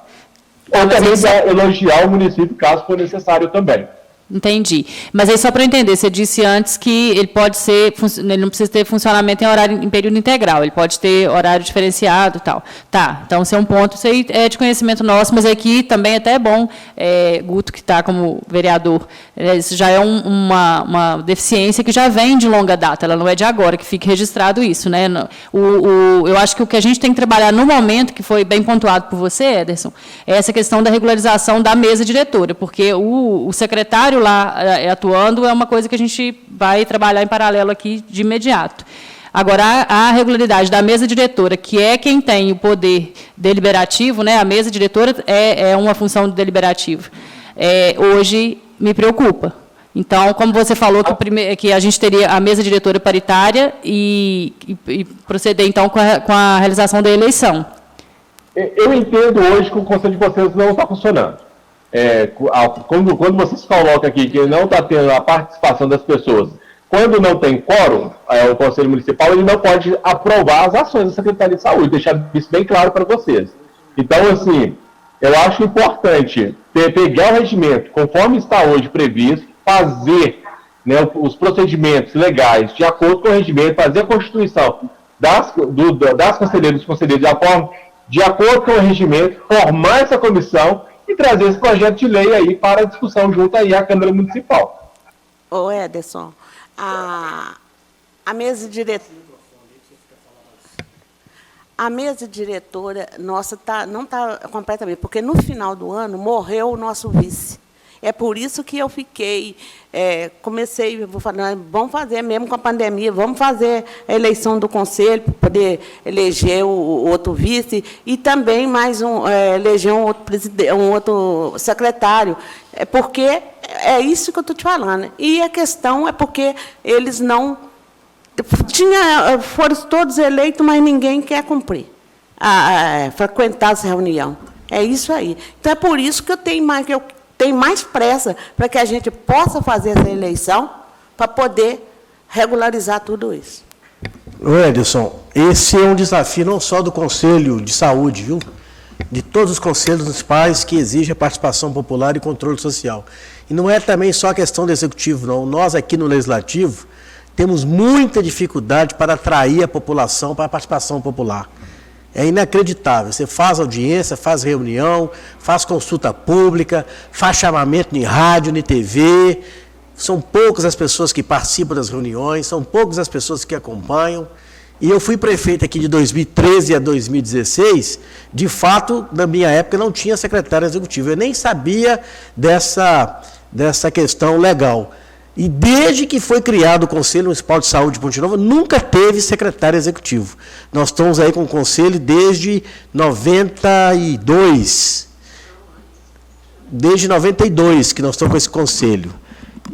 Ou também elogiar o município, caso for necessário também. Entendi. Mas aí, só para eu entender, você disse antes que ele pode ser, ele não precisa ter funcionamento em período integral, ele pode ter horário diferenciado e tal. Tá, então esse é um ponto, isso aí é de conhecimento nosso, mas aqui também até é bom, Guto, que está como vereador, isso já é uma deficiência que já vem de longa data, ela não é de agora, que fique registrado isso, né? Eu acho que o que a gente tem que trabalhar no momento, que foi bem pontuado por você, Ederson, é essa questão da regularização da mesa diretora, porque o secretário lá atuando é uma coisa que a gente vai trabalhar em paralelo aqui de imediato. Agora, a regularidade da mesa diretora, que é quem tem o poder deliberativo, né, a mesa diretora é uma função do deliberativo, hoje me preocupa. Então, como você falou, que a gente teria a mesa diretora paritária e proceder, então, com a realização da eleição. Eu entendo hoje que o conselho de vocês não está funcionando. Quando vocês colocam aqui que não está tendo a participação das pessoas, quando não tem quórum, o Conselho Municipal ele não pode aprovar as ações da Secretaria de Saúde, deixar isso bem claro para vocês. Então, assim, eu acho importante pegar o regimento, conforme está hoje previsto, fazer, né, os procedimentos legais de acordo com o regimento, fazer a constituição das conselheiras e conselheiros de acordo com o regimento, formar essa comissão e trazer esse projeto de lei aí para a discussão junto aí à Câmara Municipal. Ô, Ederson, a mesa diretora nossa não está completamente, porque no final do ano morreu o nosso vice. É por isso que eu fiquei, comecei, vamos fazer mesmo com a pandemia, vamos fazer a eleição do conselho para poder eleger o outro vice e também eleger um outro secretário, porque é isso que eu estou te falando. E a questão é porque eles não foram todos eleitos, mas ninguém quer cumprir, frequentar essa reunião. É isso aí. Então é por isso que eu tenho mais pressa para que a gente possa fazer essa eleição para poder regularizar tudo isso. Ederson, esse é um desafio não só do Conselho de Saúde, viu? De todos os conselhos municipais que exigem a participação popular e controle social. E não é também só a questão do Executivo, não. Nós aqui no Legislativo temos muita dificuldade para atrair a população para a participação popular. É inacreditável. Você faz audiência, faz reunião, faz consulta pública, faz chamamento em rádio, em TV. São poucas as pessoas que participam das reuniões, são poucas as pessoas que acompanham. E eu fui prefeito aqui de 2013 a 2016. De fato, na minha época, não tinha secretário executivo. Eu nem sabia dessa questão legal. E desde que foi criado o Conselho Municipal de Saúde de Ponte Nova, nunca teve secretário executivo. Nós estamos aí com o Conselho desde 92. Desde 92 que nós estamos com esse Conselho.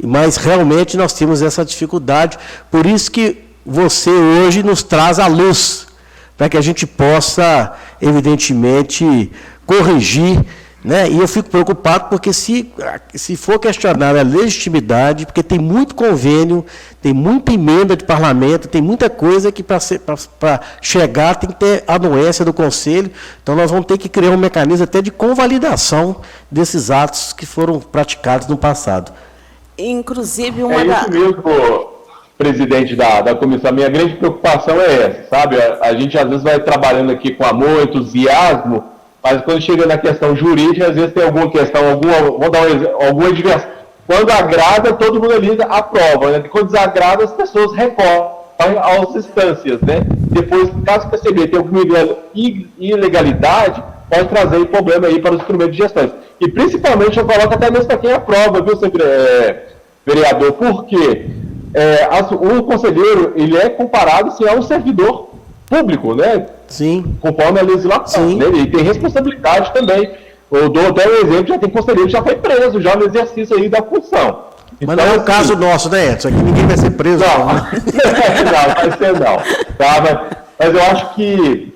Mas realmente nós temos essa dificuldade. Por isso que você hoje nos traz à luz, para que a gente possa, evidentemente, corrigir, né? E eu fico preocupado porque se for questionar a legitimidade, porque tem muito convênio, tem muita emenda de parlamento, tem muita coisa que para chegar tem que ter anuência do Conselho, então nós vamos ter que criar um mecanismo até de convalidação desses atos que foram praticados no passado. Inclusive, isso mesmo, presidente da comissão, a minha grande preocupação é essa, sabe? A gente às vezes vai trabalhando aqui com amor, entusiasmo, mas quando chega na questão jurídica, às vezes tem alguma questão, alguma diversão. Quando agrada, todo mundo ali aprova, né? Quando desagrada, as pessoas recorrem às instâncias, né? Depois, caso perceber que tem alguma ilegalidade, pode trazer problema aí para os instrumentos de gestão. E principalmente eu coloco até mesmo para quem aprova, viu, vereador? Porque o conselheiro, ele é comparado a um servidor público, né? Sim. Conforme a legislação. Sim. Né? Ele tem responsabilidade também. Eu dou até um exemplo, já tem conselheiro que já foi preso, já no exercício aí da função. Mas não é o caso nosso, né, Edson? Aqui ninguém vai ser preso. Não, não vai ser não. Tá? Mas eu acho que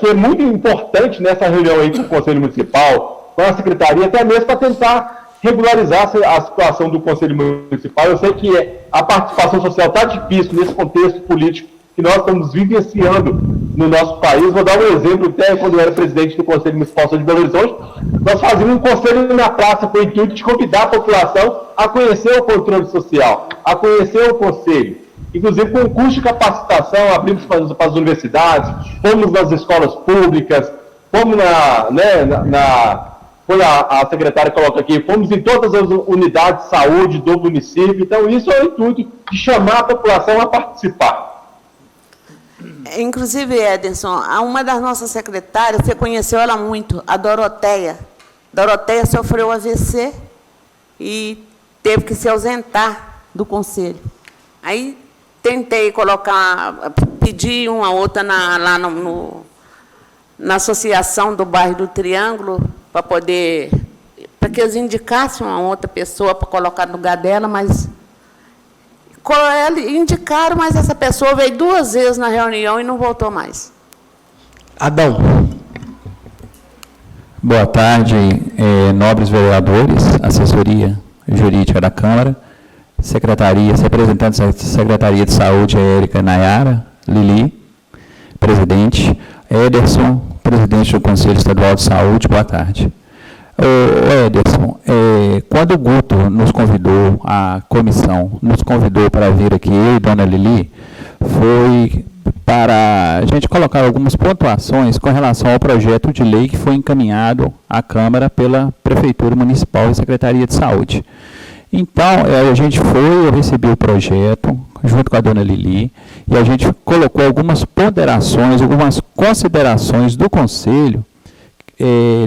é muito importante nessa reunião aí com o Conselho Municipal, com a Secretaria, até mesmo para tentar regularizar a situação do Conselho Municipal. Eu sei que a participação social está difícil nesse contexto político que nós estamos vivenciando no nosso país. Vou dar um exemplo, até quando eu era presidente do Conselho Municipal de Belo Horizonte, nós fazíamos um conselho na praça com o intuito de convidar a população a conhecer o controle social, a conhecer o conselho. Inclusive, com um curso de capacitação, abrimos para as universidades, fomos nas escolas públicas, fomos quando a secretária coloca aqui, fomos em todas as unidades de saúde do município. Então, isso é o intuito de chamar a população a participar. Inclusive, Ederson, uma das nossas secretárias, você conheceu ela muito, a Doroteia. Doroteia sofreu AVC e teve que se ausentar do conselho. Aí tentei pedir uma outra lá na associação do bairro do Triângulo, para que eles indicassem uma outra pessoa para colocar no lugar dela, mas indicaram, mas essa pessoa veio 2 vezes na reunião e não voltou mais. Adão. Boa tarde, nobres vereadores, assessoria jurídica da Câmara, representantes da Secretaria de Saúde, Érica, Nayara, Lili, presidente, Ederson, presidente do Conselho Estadual de Saúde, boa tarde. Ederson, quando o Guto nos convidou, a comissão nos convidou para vir aqui, eu e dona Lili, foi para a gente colocar algumas pontuações com relação ao projeto de lei que foi encaminhado à Câmara pela Prefeitura Municipal e Secretaria de Saúde. Então, eu recebi o projeto, junto com a dona Lili, e a gente colocou algumas ponderações, algumas considerações do Conselho,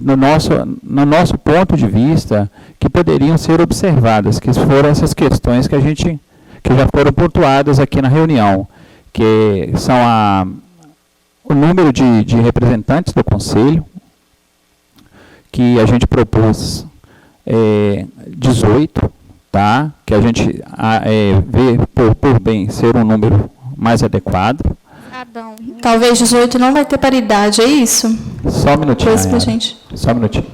no nosso ponto de vista, que poderiam ser observadas, que foram essas questões que já foram pontuadas aqui na reunião, que são o número de representantes do Conselho, que a gente propôs 18, tá? Que a gente vê por bem ser um número mais adequado. Adão, talvez 18 não vai ter paridade, é isso? Só um minutinho, gente. Só um minutinho.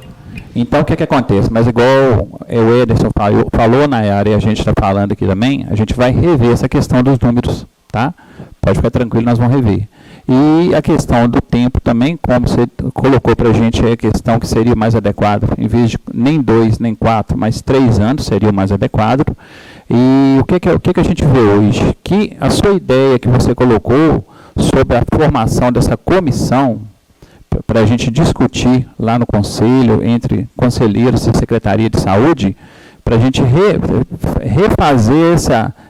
Então, o que acontece? Mas igual o Ederson falou na área e a gente está falando aqui também, a gente vai rever essa questão dos números, tá? Pode ficar tranquilo, nós vamos rever. E a questão do tempo também, como você colocou para a gente, é a questão que seria mais adequado, em vez de nem 2, nem 4, mas 3 anos seria o mais adequado. E o que a gente vê hoje? Que a sua ideia que você colocou sobre a formação dessa comissão, para a gente discutir lá no Conselho, entre conselheiros e Secretaria de Saúde, para a gente refazer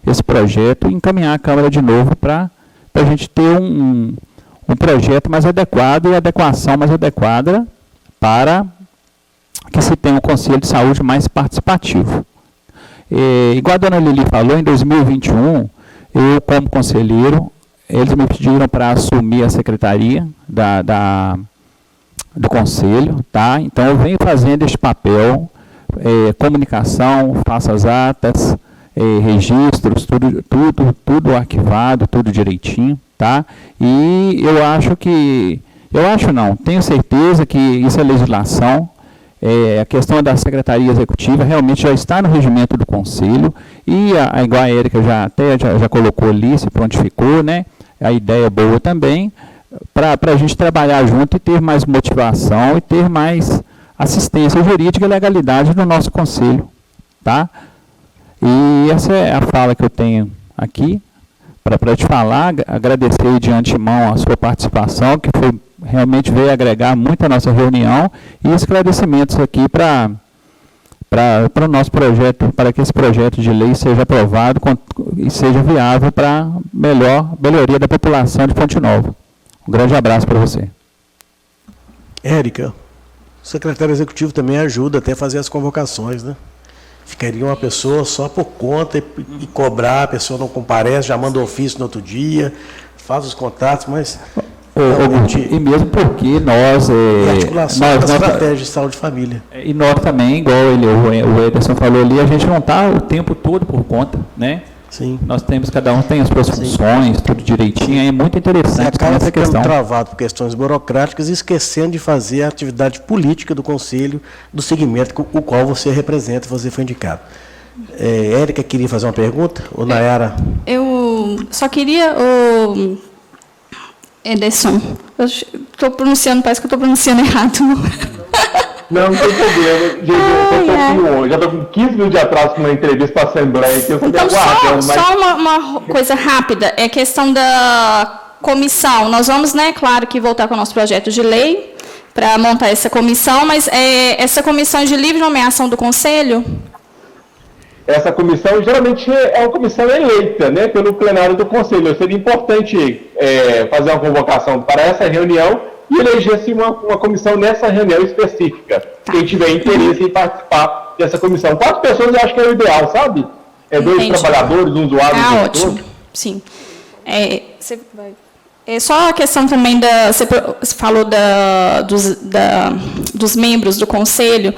esse projeto e encaminhar a Câmara de novo para a gente ter um projeto mais adequado e adequação mais adequada para que se tenha um Conselho de Saúde mais participativo. Igual a dona Lili falou, em 2021, eu, como conselheiro, eles me pediram para assumir a secretaria do Conselho, tá? Então, eu venho fazendo este papel, comunicação, faço as atas, registros, tudo arquivado, tudo direitinho, tá? E tenho certeza que isso é legislação. A questão da Secretaria Executiva realmente já está no regimento do Conselho, e igual a Érica já colocou ali, se prontificou, né? A ideia é boa também, para a gente trabalhar junto e ter mais motivação e ter mais assistência jurídica e legalidade no nosso Conselho, tá? E essa é a fala que eu tenho aqui, para te falar, agradecer de antemão a sua participação, que realmente veio agregar muito a nossa reunião, e esclarecimentos aqui para o nosso projeto, para que esse projeto de lei seja aprovado e seja viável para melhoria da população de Ponte Nova. Um grande abraço para você. Érica, o secretário executivo também ajuda até a fazer as convocações, né? Ficaria uma pessoa só por conta e cobrar, a pessoa não comparece, já manda ofício no outro dia, faz os contatos, mas... E mesmo porque nós... articulação da estratégia de saúde e família. E nós também, igual o Ederson falou ali, a gente não está o tempo todo por conta, né? Sim. Cada um tem as suas funções, tudo direitinho, é muito interessante essa questão. Travado por questões burocráticas e esquecendo de fazer a atividade política do Conselho, do segmento o qual você representa, você foi indicado. Érica queria fazer uma pergunta? Ou Nayara? Eu só queria... Ederson. Eu estou pronunciando, parece que eu estou pronunciando errado. Não tem problema. Já estou com 15 minutos de atraso com uma entrevista para a Assembleia. Que eu então, só uma coisa rápida. É questão da comissão. Nós vamos, né, claro, que voltar com o nosso projeto de lei para montar essa comissão, mas essa comissão de livre nomeação do Conselho... Essa comissão geralmente é uma comissão eleita, né, pelo plenário do Conselho. Seria importante fazer uma convocação para essa reunião e eleger-se uma comissão nessa reunião específica. Quem tiver interesse em participar dessa comissão. 4 pessoas eu acho que é o ideal, sabe? 2 trabalhadores, um usuário. Ótimo, sim. É só a questão também você falou dos membros do Conselho,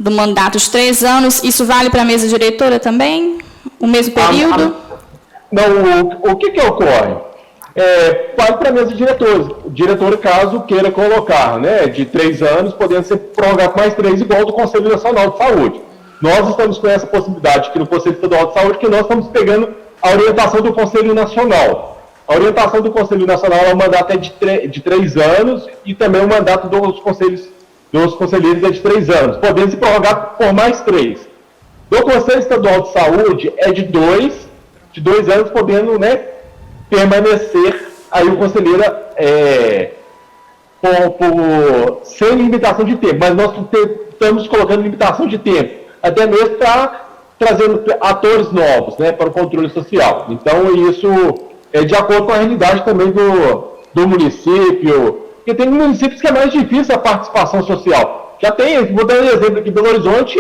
do mandato de 3 anos. Isso vale para a mesa diretora também? O mesmo período? Não, o que ocorre? Vale para a mesa diretora, caso queira colocar, né, de 3 anos, podendo ser prorrogado mais 3, igual do Conselho Nacional de Saúde. Nós estamos com essa possibilidade aqui no Conselho Estadual de Saúde, que nós estamos pegando a orientação do Conselho Nacional. A orientação do Conselho Nacional é um mandato de 3 anos e também o mandato dos conselheiros é de 3 anos, podendo se prorrogar por mais 3. Do Conselho Estadual de Saúde é de 2 anos, podendo, né, permanecer aí o conselheiro sem limitação de tempo, mas nós estamos colocando limitação de tempo, até mesmo para trazendo atores novos, né, para o controle social. Então, isso é de acordo com a realidade também do município, porque tem municípios que é mais difícil a participação social. Já tem, vou dar um exemplo aqui, Belo Horizonte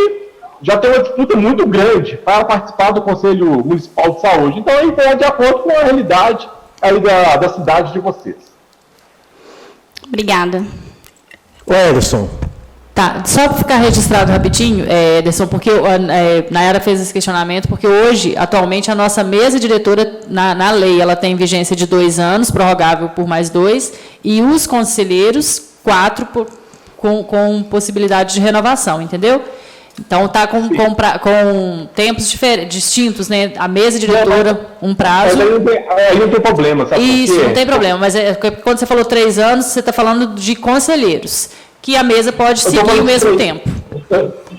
já tem uma disputa muito grande para participar do Conselho Municipal de Saúde. Então, é de acordo com a realidade aí da cidade de vocês. Obrigada. Ederson. Tá, só para ficar registrado rapidinho, Ederson, porque Nayara fez esse questionamento, porque hoje, atualmente, a nossa mesa diretora, na lei, ela tem vigência de 2 anos, prorrogável por mais 2, e os conselheiros, 4 com possibilidade de renovação, entendeu? Então, está com tempos distintos, né? A mesa diretora, um prazo. Aí não tem problema, sabe? Isso, não tem problema, mas quando você falou 3 anos, você está falando de conselheiros, que a mesa pode seguir o mesmo tempo.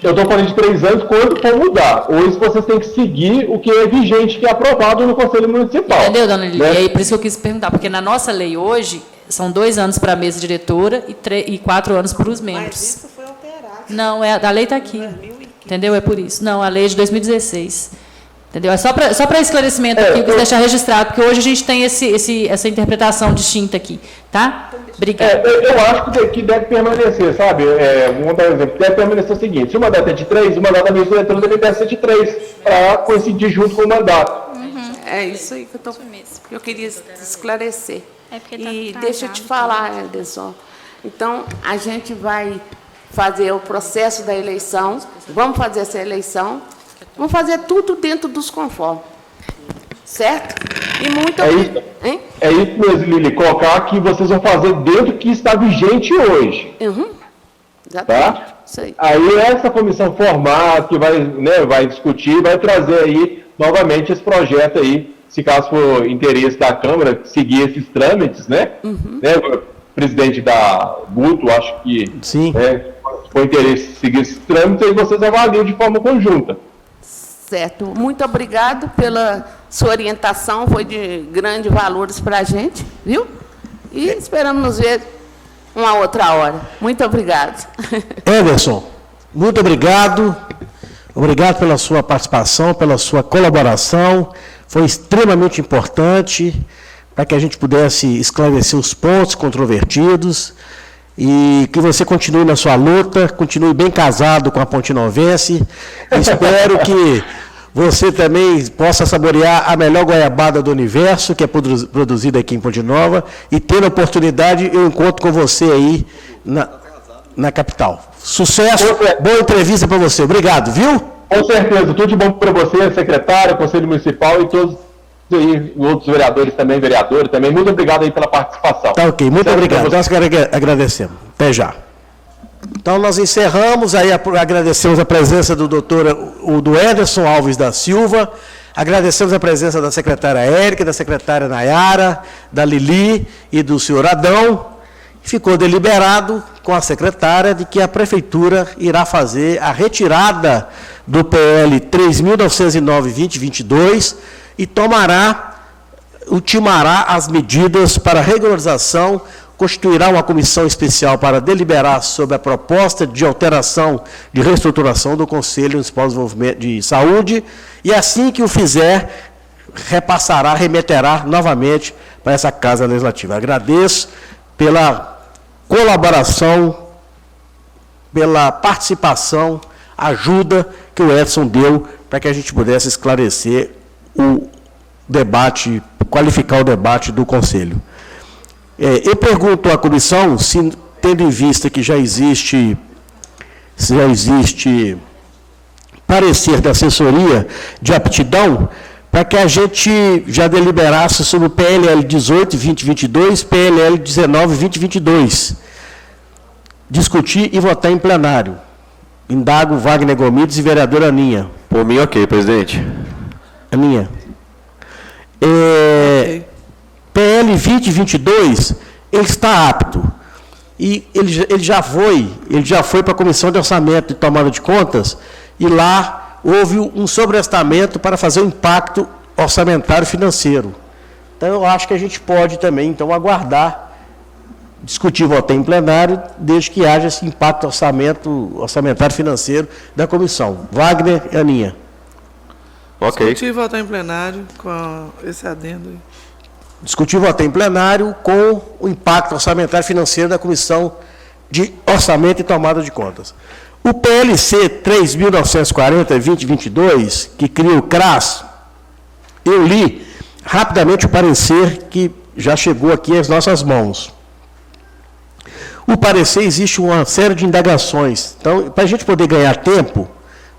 Eu estou falando de 3 anos quando for mudar. Hoje vocês têm que seguir o que é vigente, que é aprovado no Conselho Municipal. Entendeu, dona Lili? Né? E aí, por isso que eu quis perguntar, porque na nossa lei hoje, são 2 anos para a mesa diretora e 4 anos para os membros. Mas isso foi alterado. Não, a lei está aqui. 2015. Entendeu? É por isso. Não, a lei é de 2016. Entendeu? É só para esclarecimento aqui, eu quis deixar registrado, porque hoje a gente tem essa interpretação distinta aqui. Tá? Obrigada. Eu acho que deve permanecer, sabe? Vamos dar um exemplo. Deve permanecer o seguinte: se o mandato é de 3, o mandato da mesa diretora deve ser de 3, para coincidir junto com o mandato. Uhum. É isso aí que eu queria esclarecer. E deixa eu te falar, Ederson. Então, a gente vai fazer o processo da eleição, vamos fazer essa eleição, vamos fazer tudo dentro dos conformes. Certo? E muito É isso mesmo, Lili, colocar que vocês vão fazer dentro do que está vigente hoje. Uhum. Exatamente. Tá? Isso aí. Aí essa comissão formada, que vai discutir, vai trazer aí novamente esse projeto aí, se caso for interesse da Câmara, seguir esses trâmites, né? Uhum. O presidente da Guto, acho que sim. For interesse seguir esses trâmites, aí vocês avaliam de forma conjunta. Certo. Muito obrigado pela sua orientação, foi de grandes valores para a gente, viu? E esperamos nos ver uma outra hora. Muito obrigado. Ederson, muito obrigado. Obrigado pela sua participação, pela sua colaboração. Foi extremamente importante para que a gente pudesse esclarecer os pontos controvertidos e que você continue na sua luta, continue bem casado com a Pontinovense. Espero que você também possa saborear a melhor goiabada do universo, que é produzida aqui em Ponte Nova, e ter a oportunidade, eu encontro com você aí na capital. Sucesso, boa entrevista para você. Obrigado, viu? Com certeza, tudo de bom para você, secretário, Conselho Municipal e todos aí, outros vereadores também, Muito obrigado aí pela participação. Tá ok, muito obrigado. Nós agradecemos. Até já. Então, nós encerramos, aí agradecemos a presença do doutor do Ederson Alves da Silva, Agradecemos a presença da secretária Érica, da secretária Nayara, da Lili e do senhor Adão. Ficou deliberado com a secretária de que a Prefeitura irá fazer a retirada do PL 3.909/2022 e ultimará as medidas para regularização, constituirá uma comissão especial para deliberar sobre a proposta de alteração de reestruturação do Conselho Municipal de Desenvolvimento de Saúde e, assim que o fizer, remeterá novamente para essa Casa Legislativa. Agradeço pela colaboração, pela participação, ajuda que o Edson deu para que a gente pudesse esclarecer o debate, qualificar o debate do Conselho. Eu pergunto à comissão, se, tendo em vista que já existe parecer da assessoria de aptidão, para que a gente já deliberasse sobre o PLL 18/2022, PLL 19/2022. Discutir e votar em plenário. Indago Wagner Gomides e vereadora Aninha. Por mim, ok, presidente. Aninha. PL 2022, ele está apto. E ele já foi para a Comissão de Orçamento e Tomada de Contas, e lá houve um sobrestamento para fazer o impacto orçamentário financeiro. Então, eu acho que a gente pode também, então, aguardar, discutir e votar em plenário, desde que haja esse impacto orçamentário financeiro da comissão. Wagner e Aninha. Ok. Discutir e votar em plenário com esse adendo aí. Discutir e votar em plenário com o impacto orçamentário financeiro da Comissão de Orçamento e Tomada de Contas. O PLC 3.940/2022, que cria o CRAS, eu li rapidamente o parecer que já chegou aqui às nossas mãos. O parecer, existe uma série de indagações. Então, para a gente poder ganhar tempo,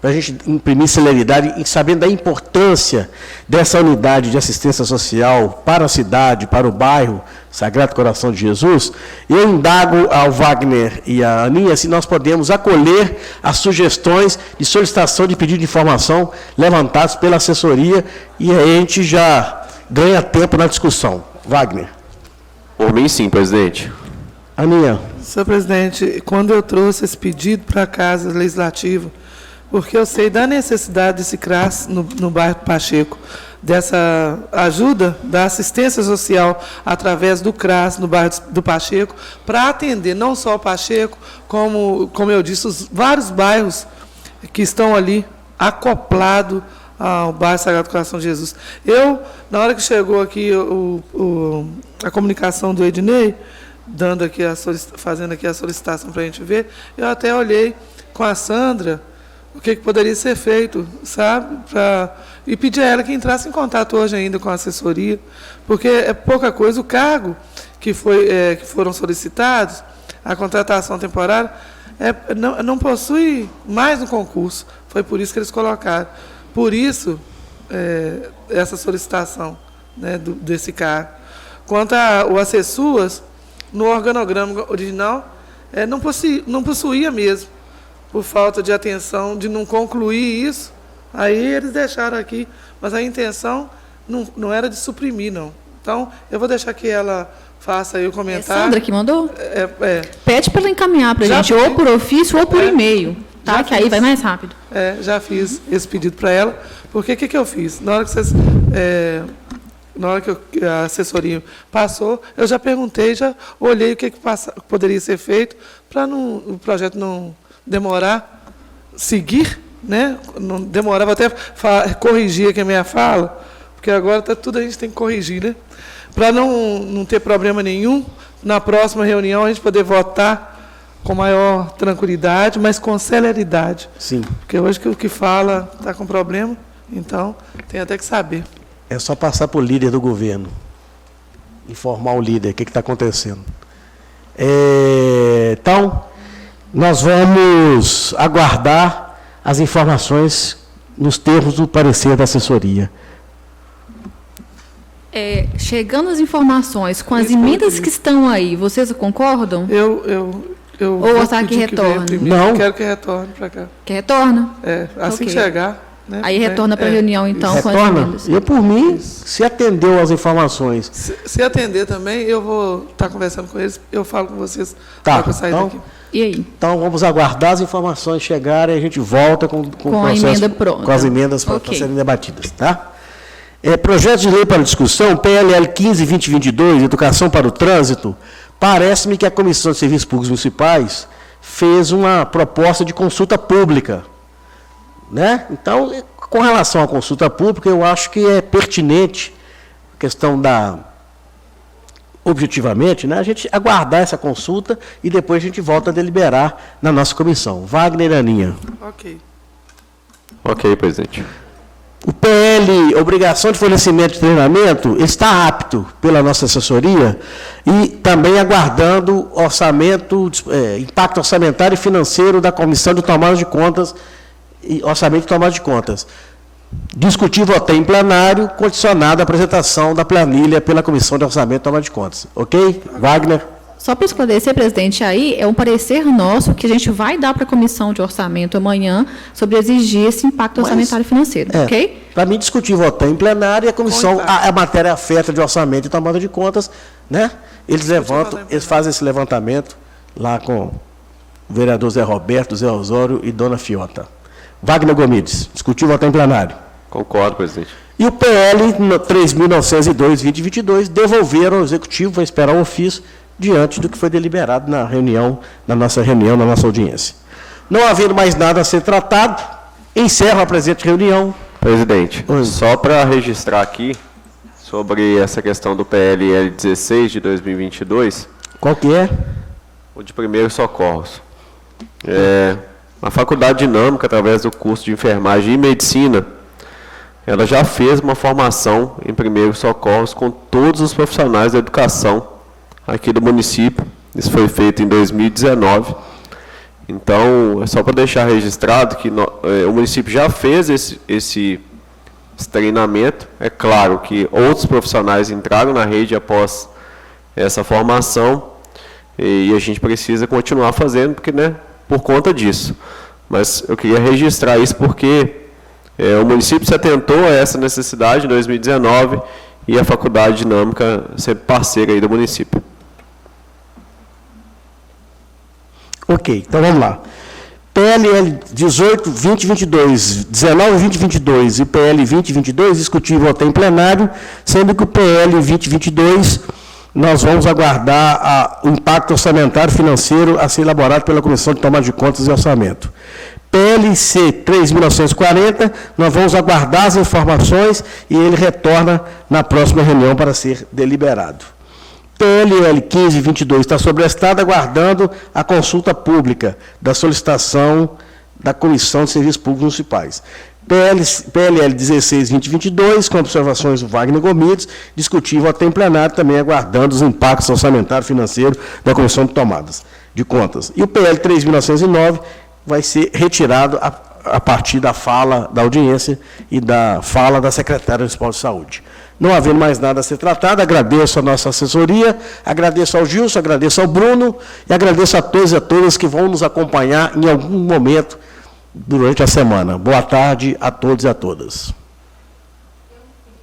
para a gente imprimir celeridade, e sabendo da importância dessa unidade de assistência social para a cidade, para o bairro Sagrado Coração de Jesus, eu indago ao Wagner e à Aninha se nós podemos acolher as sugestões de solicitação de pedido de informação levantados pela assessoria, e a gente já ganha tempo na discussão. Wagner. Por mim, sim, presidente. Aninha. Senhor presidente, quando eu trouxe esse pedido para a Casa Legislativa, porque eu sei da necessidade desse CRAS no bairro Pacheco, dessa ajuda da assistência social através do CRAS no bairro do Pacheco, para atender não só o Pacheco, como eu disse, os vários bairros que estão ali acoplados ao bairro Sagrado Coração de Jesus. Na hora que chegou aqui a comunicação do Ednei, fazendo aqui a solicitação para a gente ver, eu até olhei com a Sandra o que poderia ser feito, sabe? E pedi a ela que entrasse em contato hoje ainda com a assessoria, porque é pouca coisa. O cargo que foram solicitados, a contratação temporária, não possui mais um concurso. Foi por isso que eles colocaram. Por isso, essa solicitação, né, desse cargo. Quanto ao ACESUAS, no organograma original, não possuía mesmo, por falta de atenção, de não concluir isso. Aí eles deixaram aqui, mas a intenção não era de suprimir, não. Então, eu vou deixar que ela faça aí o comentário. É Sandra que mandou? Pede para ela encaminhar para a gente, ou por ofício ou por e-mail, tá? Que aí vai mais rápido. Já fiz esse pedido para ela, porque o que eu fiz? Na hora que a assessoria passou, eu já perguntei, já olhei o que poderia ser feito para o projeto não demorar, seguir, né? Não demorar, vou até corrigir aqui a minha fala, porque agora tudo a gente tem que corrigir, né? Para não ter problema nenhum, na próxima reunião a gente poder votar com maior tranquilidade, mas com celeridade. Sim. Porque hoje o que fala está com problema, então tem até que saber. É só passar para o líder do governo, informar o líder o que está acontecendo. Então, nós vamos aguardar as informações nos termos do parecer da assessoria. Chegando as informações com as emendas que estão aí, vocês concordam? Ou vou que retorne? Não. Quero que retorne para cá. Que retorna? Assim que chegar, né? Aí retorna para a reunião, então, com as Retorna? emendas. Eu, por mim, se atendeu às informações. Se atender também, eu vou estar conversando com eles, eu falo com vocês Tá, na hora que eu sair então, daqui. E aí? Então, vamos aguardar as informações chegarem e a gente volta com o Com a processo, emenda pronta. com as emendas para Ok. serem debatidas, tá? Projeto de lei para discussão, PLL 15-2022, Educação para o Trânsito. Parece-me que a Comissão de Serviços Públicos Municipais fez uma proposta de consulta pública, né? Então, com relação à consulta pública, eu acho que é pertinente a questão objetivamente, né, a gente aguardar essa consulta e depois a gente volta a deliberar na nossa comissão. Wagner e Aninha. Ok. Ok, presidente. O PL, obrigação de fornecimento de treinamento, está apto pela nossa assessoria e também aguardando impacto orçamentário e financeiro da Comissão de Tomada de Contas e Orçamento de Tomada de Contas. Discutir e votar em plenário, condicionado à apresentação da planilha pela Comissão de Orçamento e Tomada de Contas. Ok? Wagner? Só para esclarecer, presidente, aí é um parecer nosso que a gente vai dar para a Comissão de Orçamento amanhã sobre exigir esse impacto orçamentário e financeiro, ok? Para mim, discutir e votar em plenário e a comissão, a matéria afeta de orçamento e tomada de contas, né? Eles fazem esse levantamento lá com o vereador Zé Roberto, Zé Osório e dona Fiota. Wagner Gomides, discutir e votar em plenário. Concordo, presidente. E o PL 3.902-2022 devolveram ao Executivo, vai esperar o ofício, diante do que foi deliberado na nossa audiência. Não havendo mais nada a ser tratado, encerro a presente reunião. Presidente, só para registrar aqui sobre essa questão do PLL 16 de 2022. Qual que é? O de primeiros socorros. A Faculdade Dinâmica, através do curso de enfermagem e medicina, ela já fez uma formação em primeiros socorros com todos os profissionais da educação aqui do município. Isso foi feito em 2019. Então, é só para deixar registrado que o município já fez esse treinamento. É claro que outros profissionais entraram na rede após essa formação e a gente precisa continuar fazendo, porque, né, por conta disso. Mas eu queria registrar isso porque o município se atentou a essa necessidade em 2019 e a Faculdade Dinâmica sempre parceira aí do município. Ok, então vamos lá. PLL 18-2022, 19-2022 e PL 2022, discutir e votar em plenário, sendo que o PL 2022 nós vamos aguardar o impacto orçamentário financeiro a ser elaborado pela Comissão de Tomada de Contas e Orçamento. PLC 3.940, nós vamos aguardar as informações e ele retorna na próxima reunião para ser deliberado. PLL 1522 está sobrestado, aguardando a consulta pública da solicitação da Comissão de Serviços Públicos Municipais. PLL 16-2022, com observações do Wagner Gomides, discutir e votar em plenário, também aguardando os impactos orçamentários e financeiros da Comissão de Tomadas de Contas. E o PL 3.909 vai ser retirado a partir da fala da audiência e da fala da secretária municipal de saúde. Não havendo mais nada a ser tratado, agradeço a nossa assessoria, agradeço ao Gilson, agradeço ao Bruno e agradeço a todos e a todas que vão nos acompanhar em algum momento durante a semana. Boa tarde a todos e a todas.